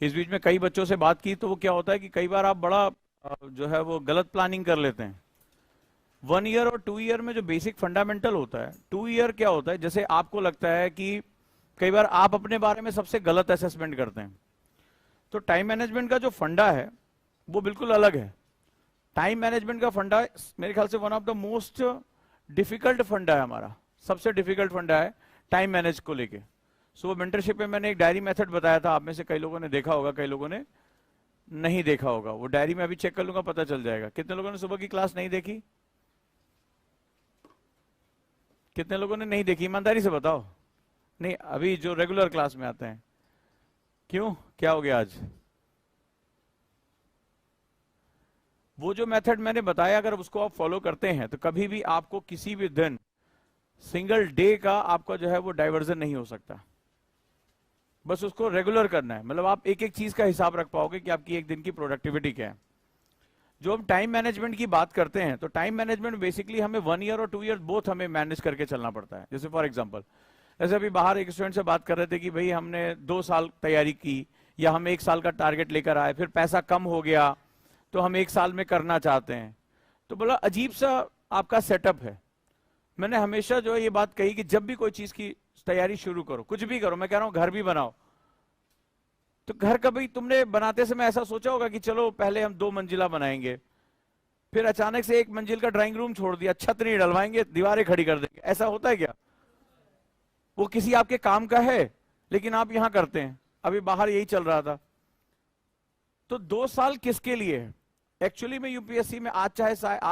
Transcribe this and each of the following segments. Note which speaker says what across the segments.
Speaker 1: इस बीच में कई बच्चों से बात की तो वो क्या होता है कि कई बार आप बड़ा जो है वो गलत प्लानिंग कर लेते हैं। 1 ईयर और 2 ईयर में जो बेसिक फंडामेंटल होता है, 2 ईयर क्या होता है, जैसे आपको लगता है कि कई बार आप अपने बारे में सबसे गलत असेसमेंट करते हैं, तो टाइम मैनेजमेंट का जो फंडा है वो बिल्कुल अलग है। टाइम मैनेजमेंट का फंडा मेरे ख्याल से one of the most difficult फंडा है, हमारा सबसे डिफिकल्ट फंडा है टाइम मैनेज को लेके। सो मेंटरशिप में मैंने एक डायरी मेथड बताया था, आप में से कई लोगों ने देखा होगा, कई लोगों ने नहीं देखा होगा। वो डायरी में अभी चेक कर लूंगा, पता चल जाएगा। कितने लोगों ने सुबह की क्लास नहीं देखी? कितने लोगों ने नहीं देखी? ईमानदारी से बताओ। नहीं, अभी जो रेगुलर क्लास में आते हैं। क्यों, क्या हो गया आज? वो जो मेथड मैंने बताया, अगर उसको आप फॉलो करते हैं तो कभी भी आपको किसी भी दिन सिंगल डे का आपका जो है वो डाइवर्जन नहीं हो सकता। बस उसको रेगुलर करना है, मतलब आप एक एक चीज का हिसाब रख पाओगे कि आपकी एक दिन की प्रोडक्टिविटी क्या है। जो हम टाइम मैनेजमेंट की बात करते हैं, तो टाइम मैनेजमेंट बेसिकली हमें 1 ईयर और 2 ईयर बोथ हमें मैनेज करके चलना पड़ता है। जैसे फॉर एग्जांपल, जैसे अभी बाहर एक स्टूडेंट से बात कर रहे थे कि भाई हमने 2 साल तैयारी की या हम 1 साल का टारगेट लेकर आए, फिर पैसा कम हो गया तो हम 1 साल में करना चाहते हैं। तो बोला अजीब सा आपका सेटअप है। मैंने हमेशा जो है ये बात कही कि जब भी कोई चीज की तैयारी शुरू करो, कुछ भी करो, मैं कह रहा हूं घर भी बनाओ, तो घर कभी तुमने बनाते समय ऐसा सोचा होगा कि चलो पहले हम 2 मंजिला बनाएंगे, फिर अचानक से 1 मंजिल का ड्राइंग रूम छोड़ दिया, छत नहीं डलवाएंगे, दीवारें खड़ी कर देंगे? ऐसा होता है क्या? वो किसी आपके काम का है लेकिन आप यहां करते हैं। अभी बाहर यही चल रहा था। तो 2 साल किसके लिए है? एक्चुअली में यूपीएससी में आज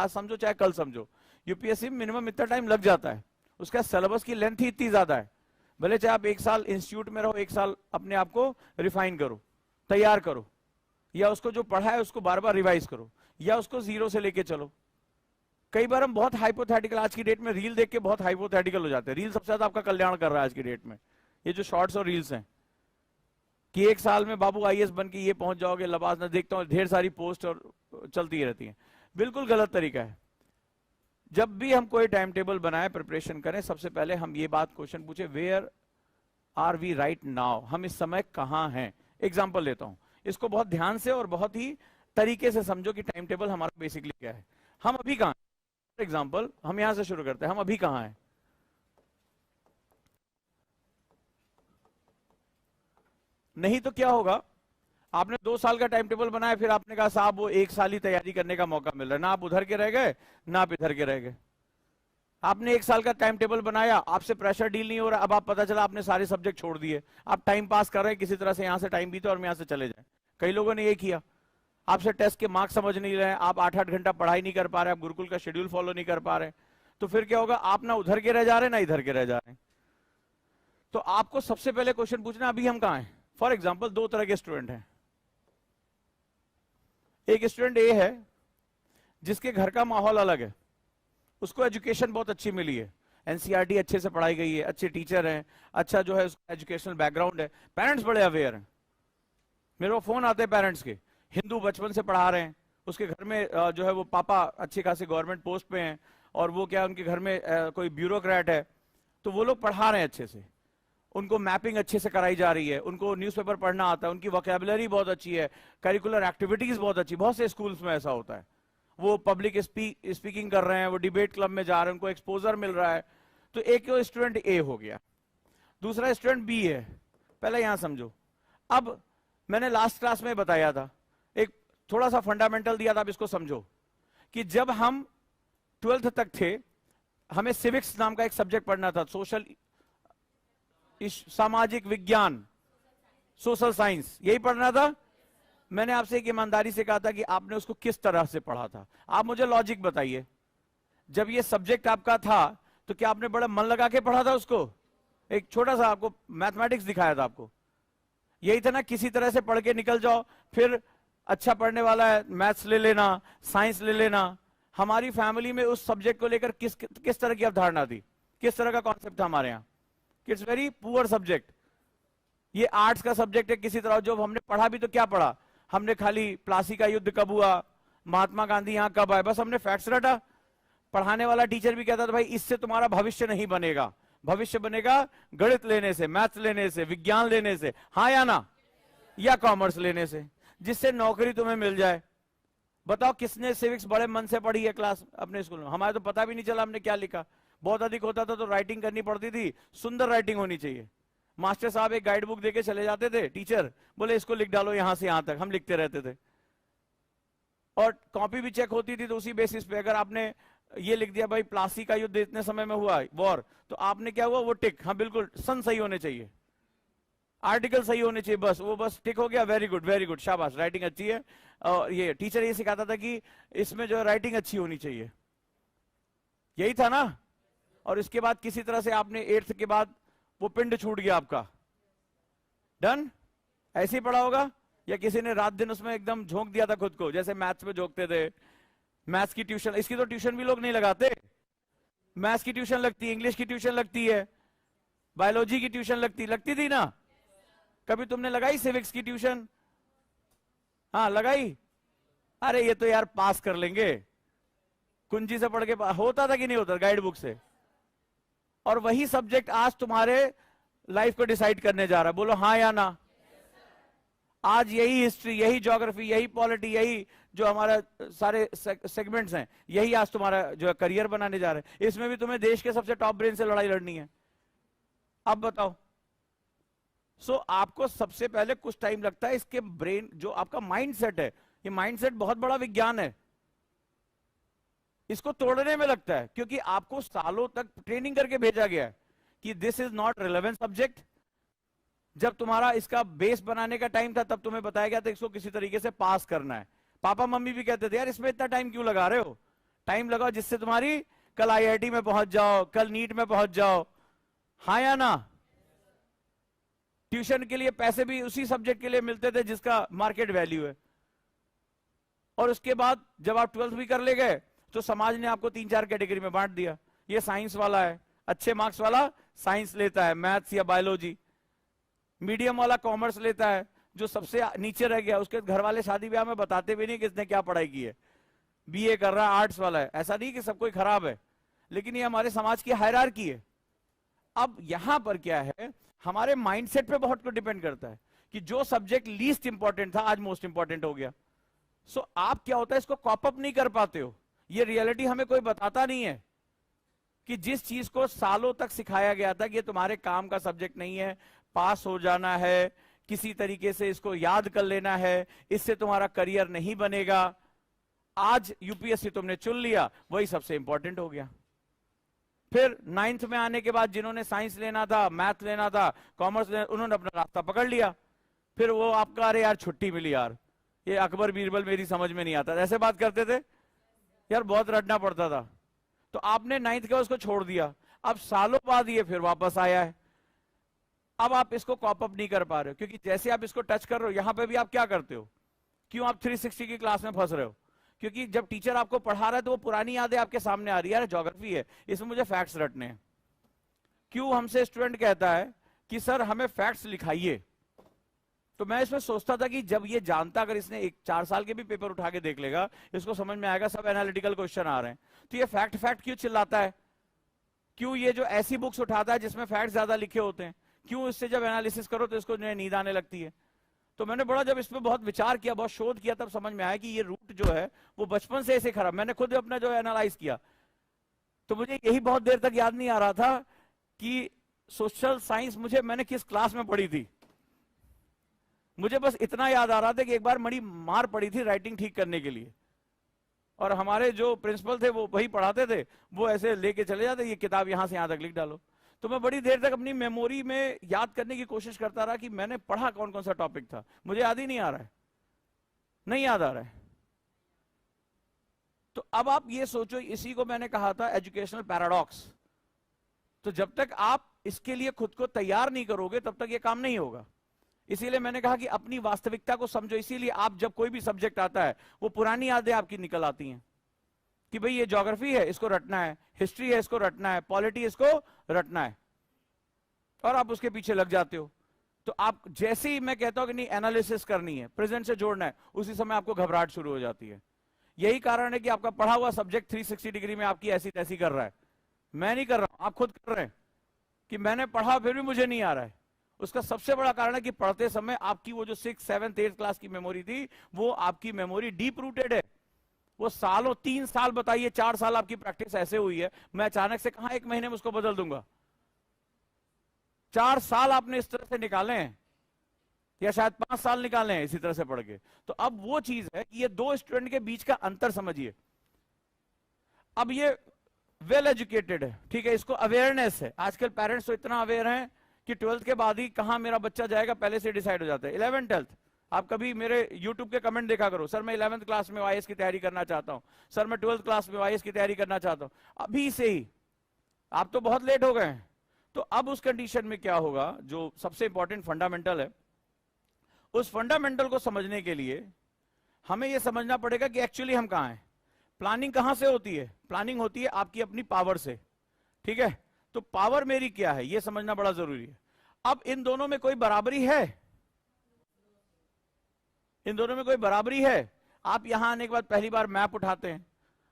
Speaker 1: समझो चाहे कल समझो, यूपीएससी में मिनिमम इतना टाइम लग जाता है। उसका सिलेबस की लेंथ ही इतनी ज्यादा है। भले चाहे आप 1 साल इंस्टीट्यूट में रहो, 1 साल अपने आप को रिफाइन करो, तैयार करो, या उसको जो पढ़ा है उसको बार बार रिवाइज करो, या उसको 0 से लेके चलो। कई बार हम बहुत हाइपोथेटिकल, आज की डेट में रील देख के बहुत हाइपोथेटिकल हो जाते हैं। रील सबसे ज्यादा आपका कल्याण कर रहा है आज की डेट में, ये जो शॉर्ट्स और रील्स हैं, कि 1 साल में बाबू आईएएस बन के ये पहुंच जाओगे, लबास ना देखता हूं ढेर सारी पोस्ट और चलती रहती है। बिल्कुल गलत तरीका है। जब भी हम कोई टाइम टेबल बनाए, प्रिपरेशन करें, सबसे पहले हम ये बात क्वेश्चन पूछे, where are we right now, हम इस समय कहां हैं। एग्जाम्पल लेता हूं, इसको बहुत ध्यान से और बहुत ही तरीके से समझो कि टाइम टेबल हमारा बेसिकली क्या है। हम अभी कहां हैं? फॉर एग्जाम्पल हम यहां से शुरू करते हैं, हम अभी कहां हैं? नहीं तो क्या होगा, आपने 2 साल का टाइम टेबल बनाया, फिर आपने कहा साहब वो 1 साल ही तैयारी करने का मौका मिल रहा है, ना आप उधर के रह गए ना आप इधर के रह गए। आपने 1 साल का टाइम टेबल बनाया, आपसे प्रेशर डील नहीं हो रहा, अब आप पता चला आपने सारे सब्जेक्ट छोड़ दिए, आप टाइम पास कर रहे हैं किसी तरह से, यहां से टाइम बीते और हम यहां से चले जाए। कई लोगों ने ये किया, आपसे टेस्ट के मार्क्स समझ नहीं रहे, आप 8-8 घंटा पढ़ाई नहीं कर पा रहे, आप गुरुकुल का शेड्यूल फॉलो नहीं कर पा रहे, तो फिर क्या होगा, आप ना उधर के रह जा रहे ना इधर के रह जा रहे। तो आपको सबसे पहले क्वेश्चन पूछना अभी हम कहां हैं। फॉर एग्जाम्पल 2 तरह के स्टूडेंट हैं। एक स्टूडेंट ए है जिसके घर का माहौल अलग है, उसको एजुकेशन बहुत अच्छी मिली है, एनसीईआरटी अच्छे से पढ़ाई गई है, अच्छे टीचर हैं, अच्छा जो है उसका एजुकेशनल बैकग्राउंड है, पेरेंट्स बड़े अवेयर हैं। मेरे को फोन आते हैं पेरेंट्स के, हिंदू बचपन से पढ़ा रहे हैं, उसके घर में जो है वो पापा अच्छे खासे गवर्नमेंट पोस्ट पे हैं, और वो क्या उनके घर में कोई ब्यूरोक्रेट है, तो वो लोग पढ़ा रहे हैं अच्छे से, उनको मैपिंग अच्छे से कराई जा रही है, उनको न्यूज़पेपर पढ़ना आता है, उनकी वोकैबुलरी बहुत अच्छी है, करिकुलर एक्टिविटीज बहुत अच्छी। बहुत से स्कूल्स में ऐसा होता है, वो पब्लिक स्पीकिंग कर रहे हैं, वो डिबेट क्लब में जा रहे हैं, उनको एक्सपोजर मिल रहा है। तो एक स्टूडेंट ए हो गया, दूसरा स्टूडेंट बी है। पहले यहां समझो, अब मैंने लास्ट क्लास में बताया था, एक थोड़ा सा फंडामेंटल दिया था, अब इसको समझो कि जब हम 12th तक थे, हमें सिविक्स नाम का एक सब्जेक्ट पढ़ना था, सामाजिक विज्ञान, सोशल साइंस, यही पढ़ना था। मैंने आपसे एक ईमानदारी से कहा था कि आपने उसको किस तरह से पढ़ा था। आप मुझे लॉजिक बताइए, जब ये सब्जेक्ट आपका था तो क्या आपने बड़ा मन लगा के पढ़ा था उसको? एक छोटा सा आपको मैथमेटिक्स दिखाया था आपको, यही था ना, किसी तरह से पढ़ के निकल जाओ, फिर अच्छा पढ़ने वाला है मैथ्स ले लेना, साइंस ले लेना। हमारी फैमिली में उस सब्जेक्ट को लेकर किस तरह की अवधारणा थी, किस तरह का कॉन्सेप्ट था हमारे यहाँ? It's very poor subject. ये आर्ट्स का सब्जेक्ट है किसी तरह। जो हमने पढ़ा भी तो क्या पढ़ा, हमने खाली प्लासी का युद्ध कब हुआ, महात्मा गांधी यहां कब आए, बस हमने फैक्ट्स रटा। पढ़ाने वाला टीचर भी कहता था भाई इससे तुम्हारा भविष्य नहीं बनेगा, भविष्य बनेगा गणित लेने से, मैथ्स लेने से, विज्ञान लेने से, हाँ या ना? या कॉमर्स लेने से, जिससे नौकरी तुम्हें मिल जाए। बताओ किसने सिविक्स बड़े मन से पढ़ी है क्लास अपने स्कूल में? हमारे तो पता भी नहीं चला हमने क्या लिखा। बहुत अधिक होता था तो राइटिंग करनी पड़ती थी, सुंदर राइटिंग होनी चाहिए। मास्टर साहब एक गाइड बुक देके चले जाते थे, टीचर बोले इसको लिख डालो यहां से यहां तक, हम लिखते रहते थे। और कॉपी भी चेक होती थी, तो उसी बेसिस पे अगर आपने ये लिख दिया भाई प्लासी का युद्ध इतने समय में हुआ वॉर, तो आपने क्या हुआ वो टिक, हाँ बिल्कुल सन सही होने चाहिए, आर्टिकल सही होने चाहिए, बस वो बस टिक हो गया, वेरी गुड शाबाश, राइटिंग अच्छी है। और ये टीचर ये सिखाता था कि इसमें जो राइटिंग अच्छी होनी चाहिए, यही था ना। और इसके बाद किसी तरह से आपने 8th के बाद वो पिंड छूट गया आपका, डन, ऐसे ही पढ़ा होगा। या किसी ने रात दिन उसमें एकदम झोंक दिया था खुद को, जैसे मैथ्स में झोंकते थे। मैथ्स की ट्यूशन, इसकी तो ट्यूशन भी लोग नहीं लगाते। मैथ्स की ट्यूशन लगती है, इंग्लिश की ट्यूशन लगती है, बायोलॉजी की ट्यूशन लगती थी ना। कभी तुमने लगाई सिविक्स की ट्यूशन? हाँ लगाई। अरे ये तो यार पास कर लेंगे, कुंजी से पढ़ के होता था कि नहीं होता गाइड बुक से। और वही सब्जेक्ट आज तुम्हारे लाइफ को डिसाइड करने जा रहा है, बोलो हाँ या ना। आज यही हिस्ट्री, यही ज्योग्राफी, यही पॉलिटी, यही जो हमारा सारे सेगमेंट्स हैं, यही आज तुम्हारा जो करियर बनाने जा रहे हैं। इसमें भी तुम्हें देश के सबसे टॉप ब्रेन से लड़ाई लड़नी है। अब बताओ, आपको सबसे पहले कुछ टाइम लगता है इसके ब्रेन, जो आपका माइंडसेट है, ये माइंडसेट बहुत बड़ा विज्ञान है, इसको तोड़ने में लगता है, क्योंकि आपको सालों तक ट्रेनिंग करके भेजा गया है कि this is not relevant subject. जब तुम्हारा इसका बेस बनाने का टाइम था तब तुम्हें बताया गया था इसको किसी तरीके से पास करना है। पापा मम्मी भी कहते थे यार इसमें इतना टाइम क्यों लगा रहे हो, टाइम लगाओ जिससे तुम्हारी कल आईआईटी में पहुंच जाओ, कल नीट में पहुंच जाओ, हाँ या ना। ट्यूशन के लिए पैसे भी उसी सब्जेक्ट के लिए मिलते थे जिसका मार्केट वैल्यू है। और उसके बाद जब आप 12th भी कर ले गए तो समाज ने आपको 3-4 कैटेगरी में बांट दिया। ये साइंस वाला है, अच्छे मार्क्स वाला साइंस लेता है, मैथ्स या बायोलॉजी। मीडियम वाला कॉमर्स लेता है, जो सबसे नीचे रह गया उसके घर वाले शादी ब्याह में बताते भी नहीं कि इसने क्या पढ़ाई की है, बीए कर रहा है, आर्ट्स वाला है। ऐसा नहीं कि सब कोई खराब है, लेकिन ये हमारे समाज की हायरार्की है। अब यहां पर क्या है, हमारे माइंडसेट पे बहुत कुछ डिपेंड करता है कि जो सब्जेक्ट लीस्ट इंपॉर्टेंट था आज मोस्ट इंपॉर्टेंट हो गया। आप क्या होता है इसको कॉप अप नहीं कर पाते हो। ये रियलिटी हमें कोई बताता नहीं है कि जिस चीज को सालों तक सिखाया गया था कि ये तुम्हारे काम का सब्जेक्ट नहीं है, पास हो जाना है, किसी तरीके से इसको याद कर लेना है, इससे तुम्हारा करियर नहीं बनेगा, आज यूपीएससी तुमने चुन लिया, वही सबसे इंपॉर्टेंट हो गया। फिर 9th में आने के बाद जिन्होंने साइंस लेना था, मैथ लेना था, कॉमर्स लेना, उन्होंने अपना रास्ता पकड़ लिया। फिर वो आपका अरे यार छुट्टी मिली यार, ये अकबर बीरबल मेरी समझ में नहीं आता, ऐसे बात करते थे यार, बहुत रटना पड़ता था। तो आपने 9th का उसको छोड़ दिया, अब सालों बाद ये फिर वापस आया है। अब आप इसको कॉप अप नहीं कर पा रहे हो, क्योंकि जैसे आप इसको टच कर रहे हो यहां पे भी आप क्या करते हो, क्यों आप 360 की क्लास में फंस रहे हो? क्योंकि जब टीचर आपको पढ़ा रहा है तो वो पुरानी यादें आपके सामने आ रही है, यार ज्योग्राफी है इसमें मुझे फैक्ट्स रटने हैं। क्यों हमसे स्टूडेंट कहता है कि सर हमें फैक्ट्स लिखाइए, तो मैं इसमें सोचता था कि जब ये जानता, अगर इसने 4 साल के भी पेपर उठा के देख लेगा, इसको समझ में आएगा सब एनालिटिकल क्वेश्चन आ रहे हैं, तो ये फैक्ट क्यों चिल्लाता है? क्यों ये जो ऐसी बुक्स उठाता है जिसमें फैक्ट ज्यादा लिखे होते हैं, क्यों इससे जब एनालिसिस करो तो इसको नींद आने लगती है? तो मैंने बड़ा जब इस पे बहुत विचार किया, बहुत शोध किया, तब समझ में आया कि ये रूट जो है वो बचपन से ऐसे खराब। मैंने खुद अपना जो एनालाइज किया तो मुझे यही बहुत देर तक याद नहीं आ रहा था कि सोशल साइंस मैंने किस क्लास में पढ़ी थी। मुझे बस इतना याद आ रहा था कि एक बार बड़ी मार पड़ी थी राइटिंग ठीक करने के लिए, और हमारे जो प्रिंसिपल थे वो वही पढ़ाते थे, वो ऐसे लेके चले जाते, ये किताब यहां से यहां तक लिख डालो। तो मैं बड़ी देर तक अपनी मेमोरी में याद करने की कोशिश करता रहा कि मैंने पढ़ा कौन कौन सा टॉपिक था, मुझे याद ही नहीं आ रहा है, नहीं याद आ रहा है। तो अब आप ये सोचो, इसी को मैंने कहा था एजुकेशनल पैराडॉक्स। तो जब तक आप इसके लिए खुद को तैयार नहीं करोगे तब तक ये काम नहीं होगा। इसीलिए मैंने कहा कि अपनी वास्तविकता को समझो। इसीलिए आप जब कोई भी सब्जेक्ट आता है वो पुरानी यादें आपकी निकल आती हैं कि भाई ये ज्योग्राफी है इसको रटना है, हिस्ट्री है इसको रटना है, पॉलिटी इसको रटना है, और आप उसके पीछे लग जाते हो। तो आप जैसे ही मैं कहता हूं कि नहीं एनालिसिस करनी है, प्रेजेंट से जोड़ना है, उसी समय आपको घबराहट शुरू हो जाती है। यही कारण है कि आपका पढ़ा हुआ सब्जेक्ट 360 डिग्री में आपकी ऐसी तैसी कर रहा है। मैं नहीं कर रहा हूं, आप खुद कर रहे हैं कि मैंने पढ़ा फिर भी मुझे नहीं आ रहा है, उसका सबसे बड़ा कारण है कि पढ़ते समय आपकी वो जो 6th 7th 8th क्लास की मेमोरी थी, वो आपकी मेमोरी डीप रूटेड है। वो सालों, 3 साल बताइए, 4 साल आपकी प्रैक्टिस ऐसे हुई है, मैं अचानक से कहां 1 महीने में उसको बदल दूंगा। 4 साल आपने इस तरह से निकाले हैं, या शायद 5 साल निकाले हैं इसी तरह से पढ़ के। तो अब वो चीज है कि ये दो स्टूडेंट के बीच का अंतर समझिए। अब ये वेल एजुकेटेड है, ठीक है, इसको अवेयरनेस है। आजकल पेरेंट्स तो इतना अवेयर हैं कि 12th के बाद ही कहां मेरा बच्चा जाएगा पहले से डिसाइड हो जाता है। 11th 12th, आप कभी मेरे YouTube के कमेंट देखा करो, सर मैं 11th क्लास में आईएएस की तैयारी करना चाहता हूं, सर मैं 12th क्लास में आईएएस की तैयारी करना चाहता हूं। अभी से ही आप तो बहुत लेट हो गए हैं। तो अब उस कंडीशन में क्या होगा, जो सबसे इंपॉर्टेंट फंडामेंटल है, उस फंडामेंटल को समझने के लिए हमें यह समझना पड़ेगा कि एक्चुअली हम कहां हैं। प्लानिंग कहां से होती है? प्लानिंग होती है आपकी अपनी पावर से, ठीक है। तो पावर मेरी क्या है, यह समझना बड़ा जरूरी है। अब इन दोनों में कोई बराबरी है? इन दोनों में कोई बराबरी है? आप यहां आने के बाद पहली बार मैप उठाते हैं,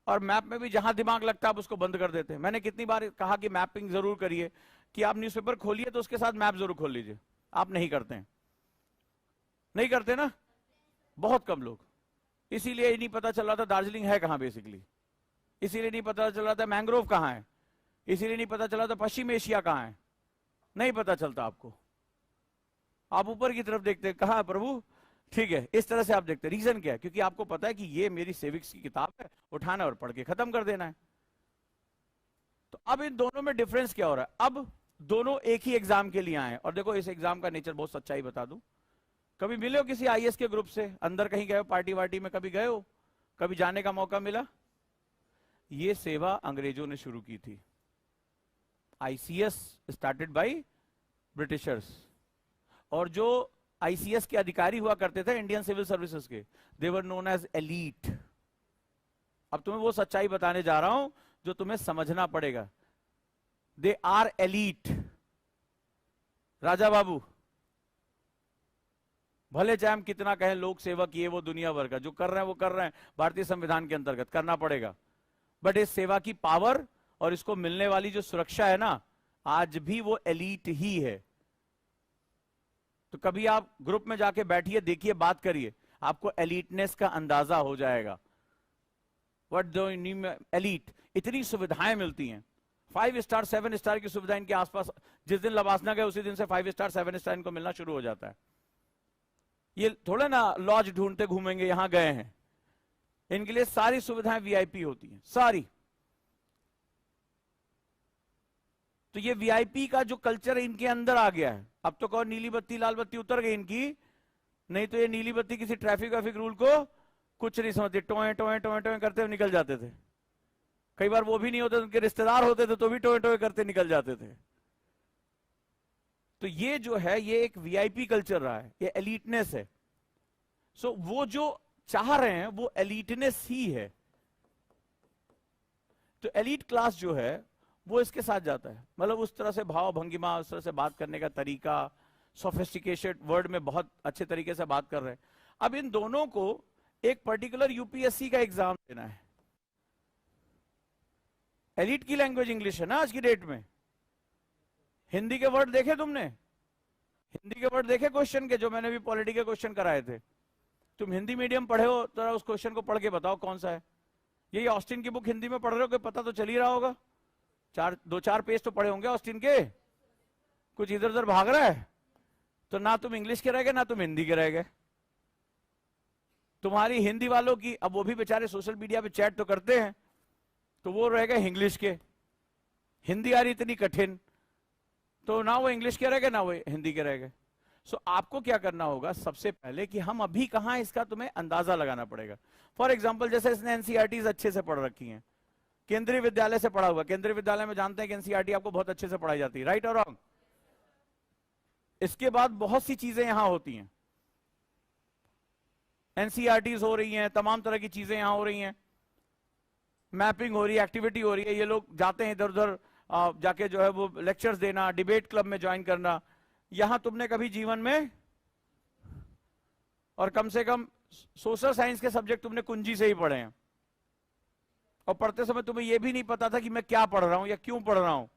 Speaker 1: और मैप में भी जहां दिमाग लगता है आप उसको बंद कर देते हैं। मैंने कितनी बार कहा कि मैपिंग जरूर करिए, कि आप न्यूज़पेपर खोलिए तो उसके साथ मैप जरूर खोल लीजिए। आप नहीं करते हैं, नहीं करते ना, बहुत कम लोग। इसीलिए नहीं पता चल रहा था दार्जिलिंग है कहां बेसिकली, इसीलिए नहीं पता चल रहा था मैंग्रोव कहां है, इसीलिए नहीं पता चला था पश्चिम एशिया कहां है, नहीं पता चलता आपको। आप ऊपर की तरफ देखते हैं, कहां है प्रभु, ठीक है, इस तरह से आप देखते हैं। रीजन क्या है? क्योंकि आपको पता है कि ये मेरी सिविक्स की किताब है, उठाना और पढ़ के खत्म कर देना है। तो अब इन दोनों में डिफरेंस क्या हो रहा है? अब दोनों एक ही एग्जाम के लिए आए हैं। और देखो इस एग्जाम का नेचर बहुत सच्चाई बता दूं, कभी मिले हो किसी आईएएस के ग्रुप से, अंदर कहीं गए हो, पार्टी वार्टी में कभी गए हो, कभी जाने का मौका मिला? ये सेवा अंग्रेजों ने शुरू की थी। आईसीएस स्टार्टेड बाय ब्रिटिशर्स, और जो आईसीएस के अधिकारी हुआ करते थे इंडियन सिविल सर्विसेज के, दे वर नोन एज एलीट। अब तुम्हें वो सच्चाई बताने जा रहा हूं जो तुम्हें समझना पड़ेगा। They are elite. Raja Babu, भले चाहे हम कितना कहें लोक सेवा किए, वो दुनिया भर का जो कर रहे हैं वो कर रहे हैं, भारतीय संविधान के अंतर्गत करना पड़ेगा। बट इस सेवा की पावर और इसको मिलने वाली जो सुरक्षा है ना, आज भी वो एलीट ही है। तो कभी आप ग्रुप में जाके बैठिए, देखिए, बात करिए, आपको एलीटनेस का अंदाजा हो जाएगा। What do you mean elite? इतनी सुविधाएं मिलती हैं, 5 स्टार 7 स्टार की सुविधा इनके आसपास। जिस दिन लवासना गए उसी दिन से 5 स्टार 7 स्टार इनको मिलना शुरू हो जाता है। ये थोड़ा ना लॉज ढूंढते घूमेंगे, यहां गए हैं, इनके लिए सारी सुविधाएं वीआईपी होती हैं, सारी। तो ये वीआईपी का जो कल्चर इनके अंदर आ गया है। अब तो कौन नीली बत्ती लाल बत्ती उतर गई इनकी, नहीं तो ये नीली बत्ती किसी ट्रैफिक वैफिक रूल को कुछ नहीं समझते, टोए टोए टोए टोए करते हुए निकल जाते थे। कई बार वो भी नहीं होते, उनके रिश्तेदार होते थे तो भी टोए टोए करते निकल जाते थे। तो ये जो है ये एक वीआईपी कल्चर रहा है, ये एलीटनेस है। सो वो जो चाह रहे हैं वो एलीटनेस ही है। तो एलीट क्लास जो है वो इसके साथ जाता है, मतलब उस तरह से भाव भंगिमा, उस तरह से बात करने का तरीका, सोफिस्टिकेटेड वर्ड में बहुत अच्छे तरीके से बात कर रहे हैं। अब इन दोनों को एक पर्टिकुलर यूपीएससी का एग्जाम देना है। एलीट की लैंग्वेज इंग्लिश है ना आज की डेट में। हिंदी के वर्ड देखे तुमने? हिंदी के वर्ड देखे क्वेश्चन के, जो मैंने भी पॉलिटी के क्वेश्चन कराए थे? तुम हिंदी मीडियम पढ़े हो तो उस क्वेश्चन को पढ़ के बताओ कौन सा है। यही ऑस्टिन की बुक हिंदी में पढ़ रहे हो कि पता तो चल ही रहा होगा, 2-4 पेज तो पढ़े होंगे ऑस्टिन के। कुछ इधर उधर भाग रहा है तो ना तुम इंग्लिश के रह गए ना तुम हिंदी के रह गए। तुम्हारी हिंदी वालों की, अब वो भी बेचारे सोशल मीडिया पे चैट तो करते हैं, तो वो रह गए इंग्लिश के। हिंदी आ रही इतनी कठिन, तो ना वो इंग्लिश के रह गए ना वो हिंदी के रह गए। सो आपको क्या करना होगा सबसे पहले कि हम अभी कहां, इसका तुम्हें अंदाजा लगाना पड़ेगा। फॉर एग्जाम्पल जैसे इसने एनसीईआरटी अच्छे से पढ़ रखी हैं, केंद्रीय विद्यालय से पढ़ा हुआ। केंद्रीय विद्यालय में जानते हैं कि एनसीईआरटी आपको बहुत अच्छे से पढ़ाई जाती है, राइट और रॉन्ग? इसके बाद बहुत सी चीजें यहां होती हैं, एनसीईआरटीज हो रही हैं, तमाम तरह की चीजें यहां हो रही हैं, मैपिंग हो रही है, एक्टिविटी हो रही है। ये लोग जाते हैं इधर उधर जाके जो है वो लेक्चर्स देना, डिबेट क्लब में ज्वाइन करना। यहां तुमने कभी जीवन में, और कम से कम सोशल साइंस के सब्जेक्ट तुमने कुंजी से ही पढ़े हैं, और पढ़ते समय तुम्हें यह भी नहीं पता था कि मैं क्या पढ़ रहा हूं या क्यों पढ़ रहा हूं,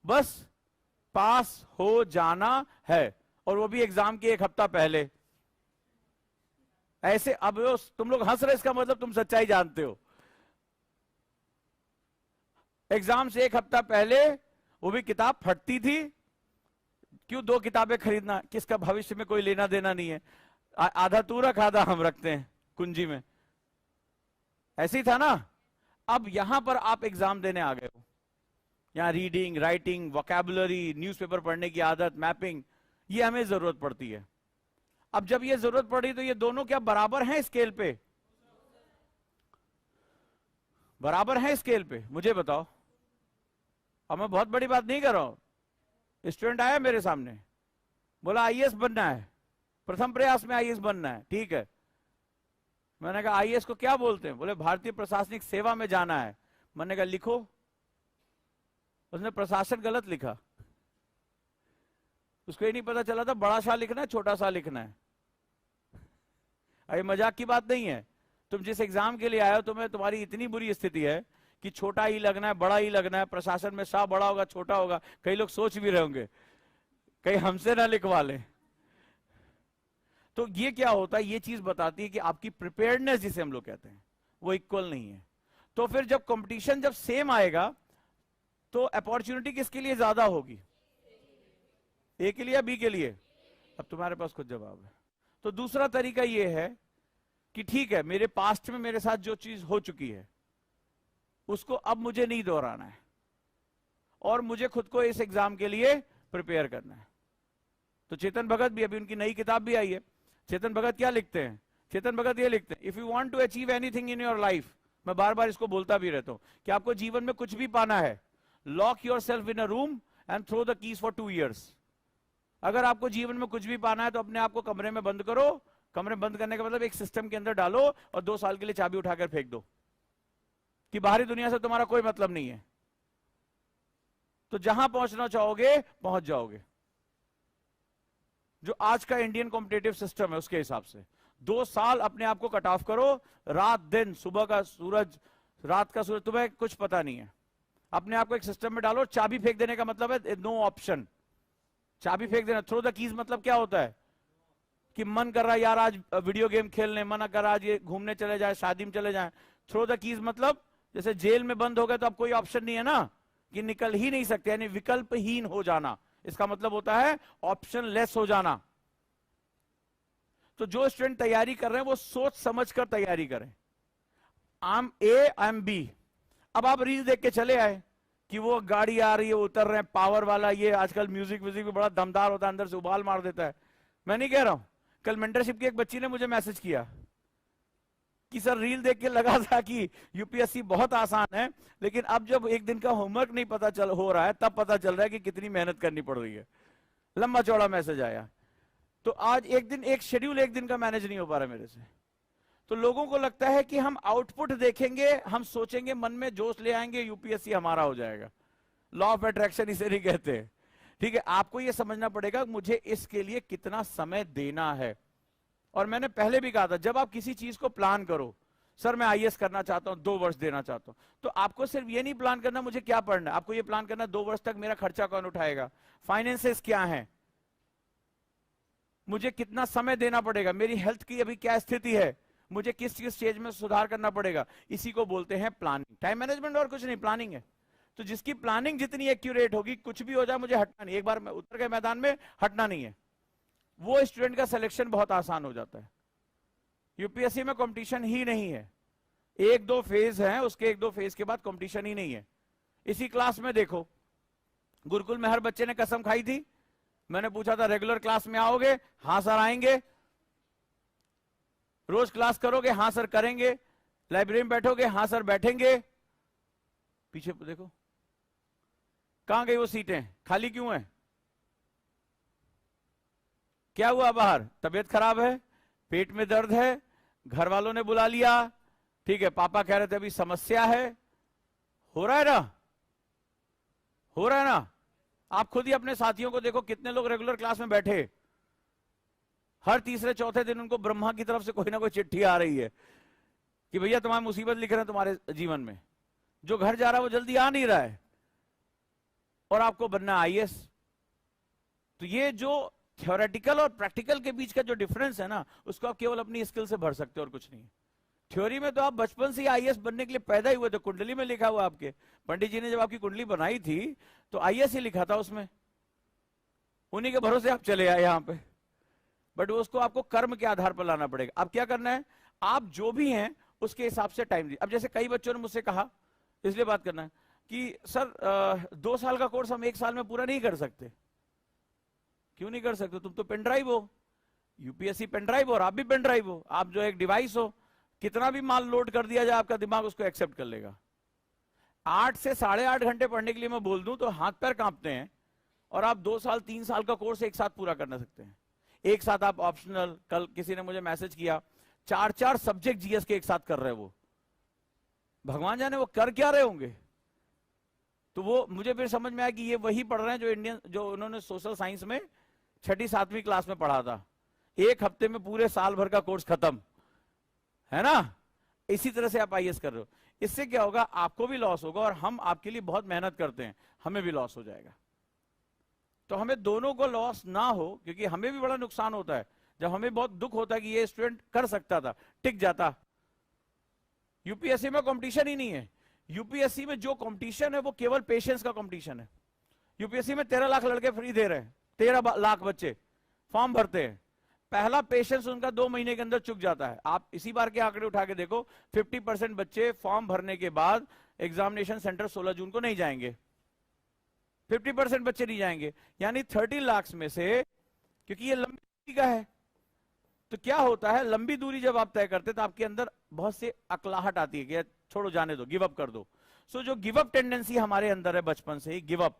Speaker 1: बस पास हो जाना है, और वो भी एग्जाम के एक हफ्ता पहले। ऐसे अब तुम लोग हंस रहे, इसका मतलब तुम सच्चाई जानते हो। एग्जाम से एक हफ्ता पहले वो भी किताब फटती थी। क्यों 2 किताबें खरीदना, किसका भविष्य में कोई लेना देना नहीं है। आधा तू रख, आधा हम रखते हैं कुंजी में, ऐसे ही था ना। अब यहां पर आप एग्जाम देने आ गए हो, यहां रीडिंग, राइटिंग, वोकैबुलरी, न्यूज़पेपर पढ़ने की आदत, मैपिंग, ये हमें जरूरत पड़ती है। अब जब ये जरूरत पड़ी तो ये दोनों क्या बराबर हैं स्केल पे? बराबर हैं स्केल पे? मुझे बताओ। अब मैं बहुत बड़ी बात नहीं कर रहा हूं। स्टूडेंट आया मेरे सामने, बोला आईएएस बनना है, प्रथम प्रयास में आईएएस बनना है, ठीक है। मैंने कहा आईएएस को क्या बोलते हैं? बोले भारतीय प्रशासनिक सेवा में जाना है। मैंने कहा लिखो। उसने प्रशासन गलत लिखा। उसको ये नहीं पता चला था बड़ा सा लिखना है, छोटा सा लिखना है। अरे मजाक की बात नहीं है। तुम जिस एग्जाम के लिए आए हो, तुम्हें तुम्हारी इतनी बुरी स्थिति है कि छोटा ही लगना है, बड़ा ही लगना है। प्रशासन में सा बड़ा होगा, छोटा होगा। कई लोग सोच भी रहे होंगे कहीं हमसे ना लिखवा ले। तो ये क्या होता है? ये चीज बताती है कि आपकी प्रिपेयर्डनेस, जिसे हम लोग कहते हैं, वो इक्वल नहीं है। तो फिर जब कंपटीशन जब सेम आएगा तो अपॉर्चुनिटी किसके लिए ज्यादा होगी? ए के लिए या बी के लिए? अब तुम्हारे पास खुद जवाब है। तो दूसरा तरीका यह है कि ठीक है, मेरे पास्ट में मेरे साथ जो चीज हो चुकी है उसको अब मुझे नहीं दोहराना है, और मुझे खुद को इस एग्जाम के लिए प्रिपेयर करना है। तो चेतन भगत भी, अभी उनकी नई किताब भी आई है। चेतन भगत क्या लिखते हैं? चेतन भगत ये लिखते हैं, if you want to achieve anything in your life, मैं बार बार इसको बोलता भी रहता हूं कि आपको जीवन में कुछ भी पाना है, lock yourself in a room and throw the keys for 2 years। अगर आपको जीवन में कुछ भी पाना है तो अपने आप को कमरे में बंद करो। कमरे में बंद करने का मतलब एक सिस्टम के अंदर डालो और 2 साल के लिए चाबी उठाकर फेंक दो कि बाहरी दुनिया से तुम्हारा कोई मतलब नहीं है। तो जहां पहुंचना चाहोगे पहुंच जाओगे। जो आज का इंडियन कॉम्पिटेटिव सिस्टम है उसके हिसाब से 2 साल अपने आप को कट ऑफ करो। रात दिन, सुबह का सूरज, रात का सूरज, तुम्हें कुछ पता नहीं है। अपने आप को एक सिस्टम में डालो। चाबी फेंक देने का मतलब है नो ऑप्शन। चाबी फेंक देना। थ्रो द कीज मतलब क्या होता है कि मन कर रहा है यार आज वीडियो गेम खेलने, मन कर रहा है आज ये घूमने चले जाए, शादी में चले जाए। थ्रो द कीज मतलब जैसे जेल में बंद हो गए तो अब कोई ऑप्शन नहीं है ना, कि निकल ही नहीं सकते, यानी विकल्पहीन हो जाना। इसका मतलब होता है ऑप्शन लेस हो जाना। तो जो स्टूडेंट तैयारी कर रहे हैं वो सोच समझ कर तैयारी करें। I am A, I am B. अब आप रील देख के चले आए कि वो गाड़ी आ रही है, उतर रहे हैं, पावर वाला, ये आजकल म्यूजिक व्यूजिक भी बड़ा दमदार होता है, अंदर से उबाल मार देता है। मैं नहीं कह रहा हूं। कल मेंटरशिप की एक बच्ची ने मुझे मैसेज किया कि सर रील देख के लगा था कि यूपीएससी बहुत आसान है, लेकिन अब जब एक दिन का होमवर्क नहीं पता चल हो रहा है तब पता चल रहा है कि कितनी मेहनत करनी पड़ रही है। लंबा चौड़ा मैसेज आया। तो आज एक दिन, एक शेड्यूल एक दिन का मैनेज नहीं हो पा रहा मेरे से। तो लोगों को लगता है कि हम आउटपुट देखेंगे, हम सोचेंगे, मन में जोश ले आएंगे, यूपीएससी हमारा हो जाएगा। लॉ ऑफ अट्रैक्शन इसे नहीं कहते। ठीक है, आपको यह समझना पड़ेगा मुझे इसके लिए कितना समय देना है। और मैंने पहले भी कहा था, जब आप किसी चीज को प्लान करो, सर मैं आईएएस करना चाहता हूं, 2 वर्ष देना चाहता हूं, तो आपको सिर्फ ये नहीं प्लान करना मुझे क्या पढ़ना है, आपको ये प्लान करना 2 वर्ष तक मेरा खर्चा कौन उठाएगा, फाइनेंसेस क्या है, मुझे कितना समय देना पड़ेगा, मेरी हेल्थ की अभी क्या स्थिति है, मुझे किस किस स्टेज में सुधार करना पड़ेगा। इसी को बोलते हैं प्लानिंग। टाइम मैनेजमेंट और कुछ नहीं, प्लानिंग है। तो जिसकी प्लानिंग जितनी एक्यूरेट होगी, कुछ भी हो जाए मुझे हटना नहीं, एक बार मैं उतर गए मैदान में हटना नहीं है, वो स्टूडेंट का सिलेक्शन बहुत आसान हो जाता है। यूपीएससी में कंपटीशन ही नहीं है। 1-2 फेज हैं, उसके 1-2 फेज के बाद कंपटीशन ही नहीं है। इसी क्लास में देखो, गुरुकुल में हर बच्चे ने कसम खाई थी। मैंने पूछा था रेगुलर क्लास में आओगे? हां सर आएंगे। रोज क्लास करोगे? हां सर करेंगे। लाइब्रेरी में बैठोगे? हां सर बैठेंगे। पीछे देखो कहां गई वो सीटें, खाली क्यों है? क्या हुआ बाहर? तबीयत खराब है, पेट में दर्द है, घर वालों ने बुला लिया, ठीक है, पापा कह रहे थे अभी समस्या है। हो रहा है ना, हो रहा है ना। आप खुद ही अपने साथियों को देखो, कितने लोग रेगुलर क्लास में बैठे, हर तीसरे चौथे दिन उनको ब्रह्मा की तरफ से कोई ना कोई चिट्ठी आ रही है कि भैया तुम्हारी मुसीबत लिख रहे हैं तुम्हारे जीवन में। जो घर जा रहा है वो जल्दी आ नहीं रहा है, और आपको बनना आईएएस, तो ये जो थ्योरेटिकल और प्रैक्टिकल के बीच का जो डिफरेंस है ना, उसको आप केवल अपनी स्किल से भर सकते हो और कुछ नहीं। थ्योरी में तो आप बचपन से ही आईएएस बनने के लिए पैदा ही हुए थे, कुंडली में लिखा हुआ आपके पंडित जी ने जब आपकी कुंडली बनाई थी तो आईएएस ही लिखा था उसमें, उन्हीं के भरोसे आप चले आए यहां पे। बट उसको आपको कर्म के आधार पर लाना पड़ेगा। अब क्या करना है, आप जो भी हैं उसके हिसाब से टाइम दीजिए। अब जैसे कई बच्चों ने मुझसे कहा, इसलिए बात करना है कि सर 2 साल का कोर्स हम 1 साल में पूरा नहीं कर सकते। क्यों नहीं कर सकते? तुम तो पेन ड्राइव हो, यूपीएससी पेन ड्राइव हो और आप भी पेन ड्राइव हो, आप जो एक डिवाइस हो, कितना भी माल लोड कर दिया जाए आपका दिमाग उसको एक्सेप्ट कर लेगा। 8 से 8.5 घंटे पढ़ने के लिए मैं बोल दूं तो हाथ पैर कांपते हैं, और आप 2 साल 3 साल का कोर्स एक साथ पूरा करना सकते हैं। एक साथ आप ऑप्शनल, कल किसी ने मुझे मैसेज किया 4 सब्जेक्ट जीएस के एक साथ कर रहे हैं, वो भगवान जाने वो कर क्या रहे होंगे। तो वो मुझे फिर समझ में आया कि ये वही पढ़ रहे हैं जो उन्होंने सोशल साइंस में 6ठी 7वीं क्लास में पढ़ा था। 1 हफ्ते में पूरे साल भर का कोर्स खत्म, है ना। इसी तरह से आप आईएएस कर रहे हो। इससे क्या होगा, आपको भी लॉस होगा और हम आपके लिए बहुत मेहनत करते हैं, हमें भी लॉस हो जाएगा। तो हमें दोनों को लॉस ना हो, क्योंकि हमें भी बड़ा नुकसान होता है जब हमें बहुत दुख होता है कि ये स्टूडेंट कर सकता था, टिक जाता। यूपीएससी में कंपटीशन ही नहीं है। यूपीएससी में जो कंपटीशन है वो केवल पेशेंस का कंपटीशन है। यूपीएससी में 13 लाख लड़के फ्री दे रहे हैं, 13 लाख बच्चे फॉर्म भरते हैं। पहला पेशेंस उनका 2 महीने के अंदर चुक जाता है। आप इसी बार के आंकड़े उठा के देखो, 50% बच्चे फॉर्म भरने के बाद एग्जामिनेशन सेंटर 16 जून को नहीं जाएंगे। 50% बच्चे नहीं जाएंगे, यानी 30 लाख में से, क्योंकि ये लंबी दूरी का है, तो क्या होता है, लंबी दूरी जब आप तय करते तो आपके अंदर बहुत से अकलाहट आती है कि छोड़ो जाने दो, गिव अप कर दो। सो जो गिव अप टेंडेंसी हमारे अंदर है बचपन से ही, गिव अप।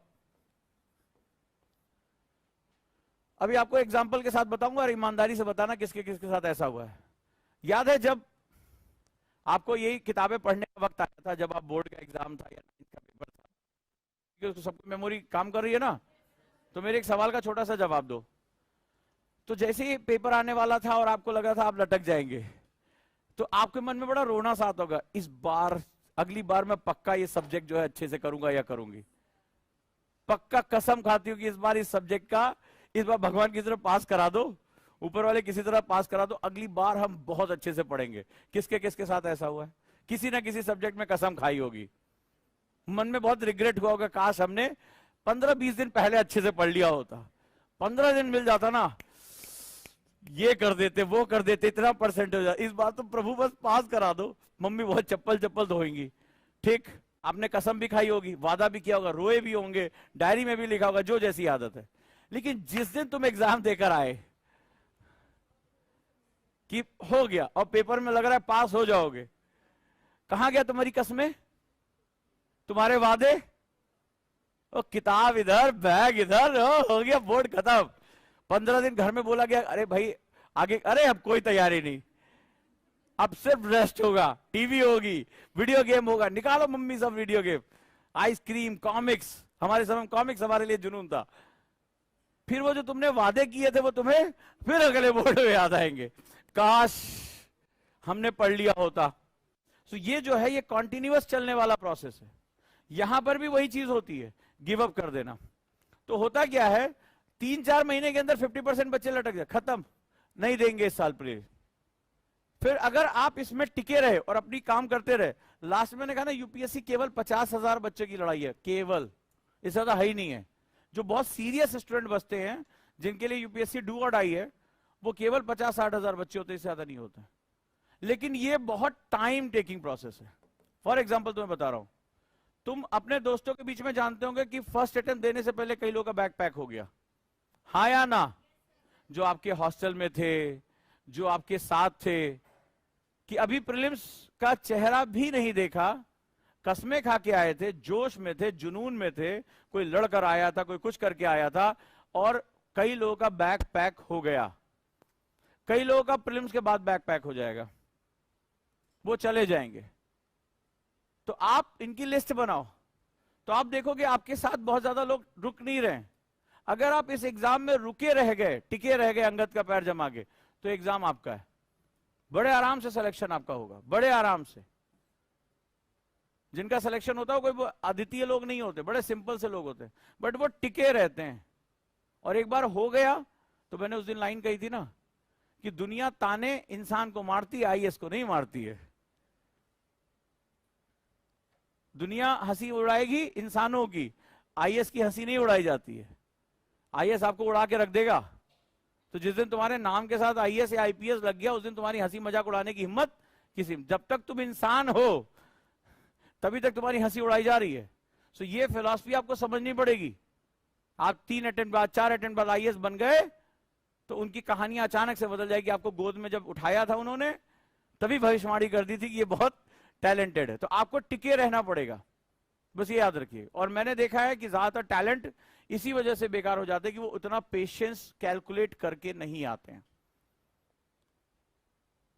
Speaker 1: अभी आपको एग्जांपल के साथ बताऊंगा और ईमानदारी से बताना किसके किसके साथ ऐसा हुआ है। याद है जब आपको यही किताबें पढ़ने का वक्त आया था, जब आप बोर्ड का एग्जाम था या 9th का पेपर था, क्योंकि सबको मेमोरी काम कर रही है ना, तो मेरे एक सवाल का छोटा सा जवाब दो। तो जैसे ही पेपर आने वाला था और आपको लगा था आप लटक जाएंगे, तो आपके मन में बड़ा रोना सा आता होगा, इस बार अगली बार मैं पक्का ये सब्जेक्ट जो है अच्छे से करूंगा या करूंगी। पक्का कसम खाती हूँ कि इस बार इस सब्जेक्ट का, इस बार भगवान की तरफ पास करा दो, ऊपर वाले किसी तरह पास करा दो, अगली बार हम बहुत अच्छे से पढ़ेंगे। किसके किसके साथ ऐसा हुआ है? किसी ना किसी सब्जेक्ट में कसम खाई होगी, मन में बहुत रिग्रेट हुआ होगा, काश हमने 15-20 दिन पहले अच्छे से पढ़ लिया होता, 15 दिन मिल जाता ना, ये कर देते वो कर देते, इतना परसेंट हो जाता। इस बार तो प्रभु बस पास करा दो, मम्मी बहुत चप्पल चप्पल धोएंगी। ठीक, आपने कसम भी खाई होगी, वादा भी किया होगा, रोए भी होंगे, डायरी में भी लिखा होगा, जो जैसी आदत है। लेकिन जिस दिन तुम एग्जाम देकर आए कि हो गया और पेपर में लग रहा है पास हो जाओगे, कहां गया तुम्हारी कसमें, तुम्हारे वादे? ओ किताब इधर, बैग इधर, हो गया बोर्ड खत्म। 15 दिन घर में बोला गया, अरे भाई आगे, अरे अब कोई तैयारी नहीं, अब सिर्फ रेस्ट होगा, टीवी होगी, वीडियो गेम होगा, निकालो मम्मी सब वीडियो गेम, आइसक्रीम, कॉमिक्स। हमारे समय कॉमिक्स हमारे लिए जुनून था। फिर वो जो तुमने वादे किए थे वो तुम्हें फिर अगले बोर्ड में याद आएंगे, काश हमने पढ़ लिया होता। तो ये जो है ये कॉन्टिन्यूअस चलने वाला प्रोसेस है। यहां पर भी वही चीज होती है, गिव अप कर देना। तो होता क्या है, 3-4 महीने के अंदर 50% बच्चे लटक जाए, खत्म, नहीं देंगे इस साल प्ले। फिर अगर आप इसमें टिके रहे और अपनी काम करते रहे, लास्ट में मैंने कहा ना यूपीएससी केवल 50,000 बच्चे की लड़ाई है, केवल, इससे ज्यादा है ही नहीं है। जो बहुत सीरियस स्टूडेंट बचते हैं जिनके लिए यूपीएससी डू और डाई है, वो केवल 50-60 हजार बच्चे होते हैं, इससे ज्यादा नहीं होते। लेकिन ये बहुत टाइम टेकिंग प्रोसेस है। फॉर एग्जाम्पल तुम्हें बता रहा हूं, तुम अपने दोस्तों के बीच में जानते होंगे कि फर्स्ट अटेम्प्ट देने से पहले कई लोगों का बैक पैक हो गया, हाँ या ना? जो आपके हॉस्टल में थे, जो आपके साथ थे, कि अभी प्रीलिम्स का चेहरा भी नहीं देखा, कसमें खा के आए थे, जोश में थे, जुनून में थे, कोई लड़कर आया था, कोई कुछ करके आया था, और कई लोगों का बैक पैक हो गया। कई लोगों का प्रीलिम्स के बाद बैक पैक हो जाएगा, वो चले जाएंगे। तो आप इनकी लिस्ट बनाओ, तो आप देखोगे आपके साथ बहुत ज्यादा लोग रुक नहीं रहे। अगर आप इस एग्जाम में रुके रह गए, टिके रह गए, अंगद का पैर जमा के, तो एग्जाम आपका है, बड़े आराम से सिलेक्शन आपका होगा, बड़े आराम से। जिनका सिलेक्शन होता है कोई अद्वितीय लोग नहीं होते, बड़े सिंपल से लोग होते हैं, बट वो टिके रहते हैं और एक बार हो गया तो मैंने उस दिन लाइन कही थी ना कि दुनिया ताने इंसान को मारती है, आईएएस को नहीं मारती है। दुनिया हंसी उड़ाएगी इंसानों की, आईएएस की हंसी नहीं उड़ाई जाती है। आईएएस आपको उड़ा के रख देगा। तो जिस दिन तुम्हारे नाम के साथ आईएएस या आईपीएस लग गया, उस दिन तुम्हारी हंसी मजाक उड़ाने की हिम्मत किसी, जब तक तुम इंसान हो तभी तक तुम्हारी हंसी उड़ाई जा रही है। सो ये फिलॉसफी आपको समझनी पड़ेगी। आप 3 अटेम्प्ट बाद 4 अटेम्प्ट बाद आईएएस बन गए तो उनकी कहानियां अचानक से बदल जाएगी। आपको गोद में जब उठाया था उन्होंने, तभी भविष्यवाणी कर दी थी कि ये बहुत टैलेंटेड है। तो आपको टिके रहना पड़ेगा, बस ये याद रखिए। और मैंने देखा है कि ज्यादातर टैलेंट इसी वजह से बेकार हो जाते हैं कि वो उतना पेशेंस कैलकुलेट करके नहीं आते हैं,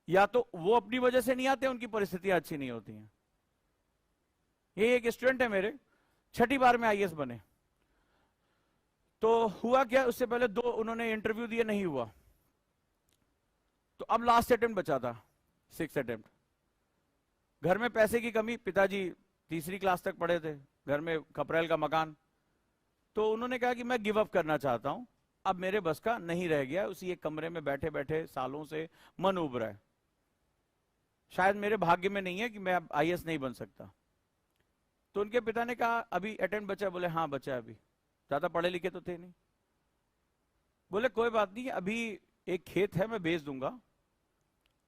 Speaker 1: या तो वो अपनी वजह से नहीं आते, उनकी परिस्थितियां अच्छी नहीं होती हैं। ये एक स्टूडेंट है मेरे, 6ठी बार में आईएएस बने। तो हुआ क्या, उससे पहले 2 उन्होंने इंटरव्यू दिए, नहीं हुआ। तो अब लास्ट अटेम्प्ट बचा था, 6th अटेम्प्ट। घर में पैसे की कमी, पिताजी 3री क्लास तक पढ़े थे, घर में खपरेल का मकान। तो उन्होंने कहा कि मैं गिव अप करना चाहता हूं, अब मेरे बस का नहीं रह गया। उसी एक कमरे में बैठे बैठे सालों से मन उब रहा है, शायद मेरे भाग्य में नहीं है कि मैं अब आईएएस नहीं बन सकता। तो उनके पिता ने कहा अभी अटेम्प्ट बचा है? बोले हाँ बचा है, अभी ज्यादा पढ़े लिखे तो थे नहीं। बोले कोई बात नहीं, अभी एक खेत है मैं बेच दूंगा,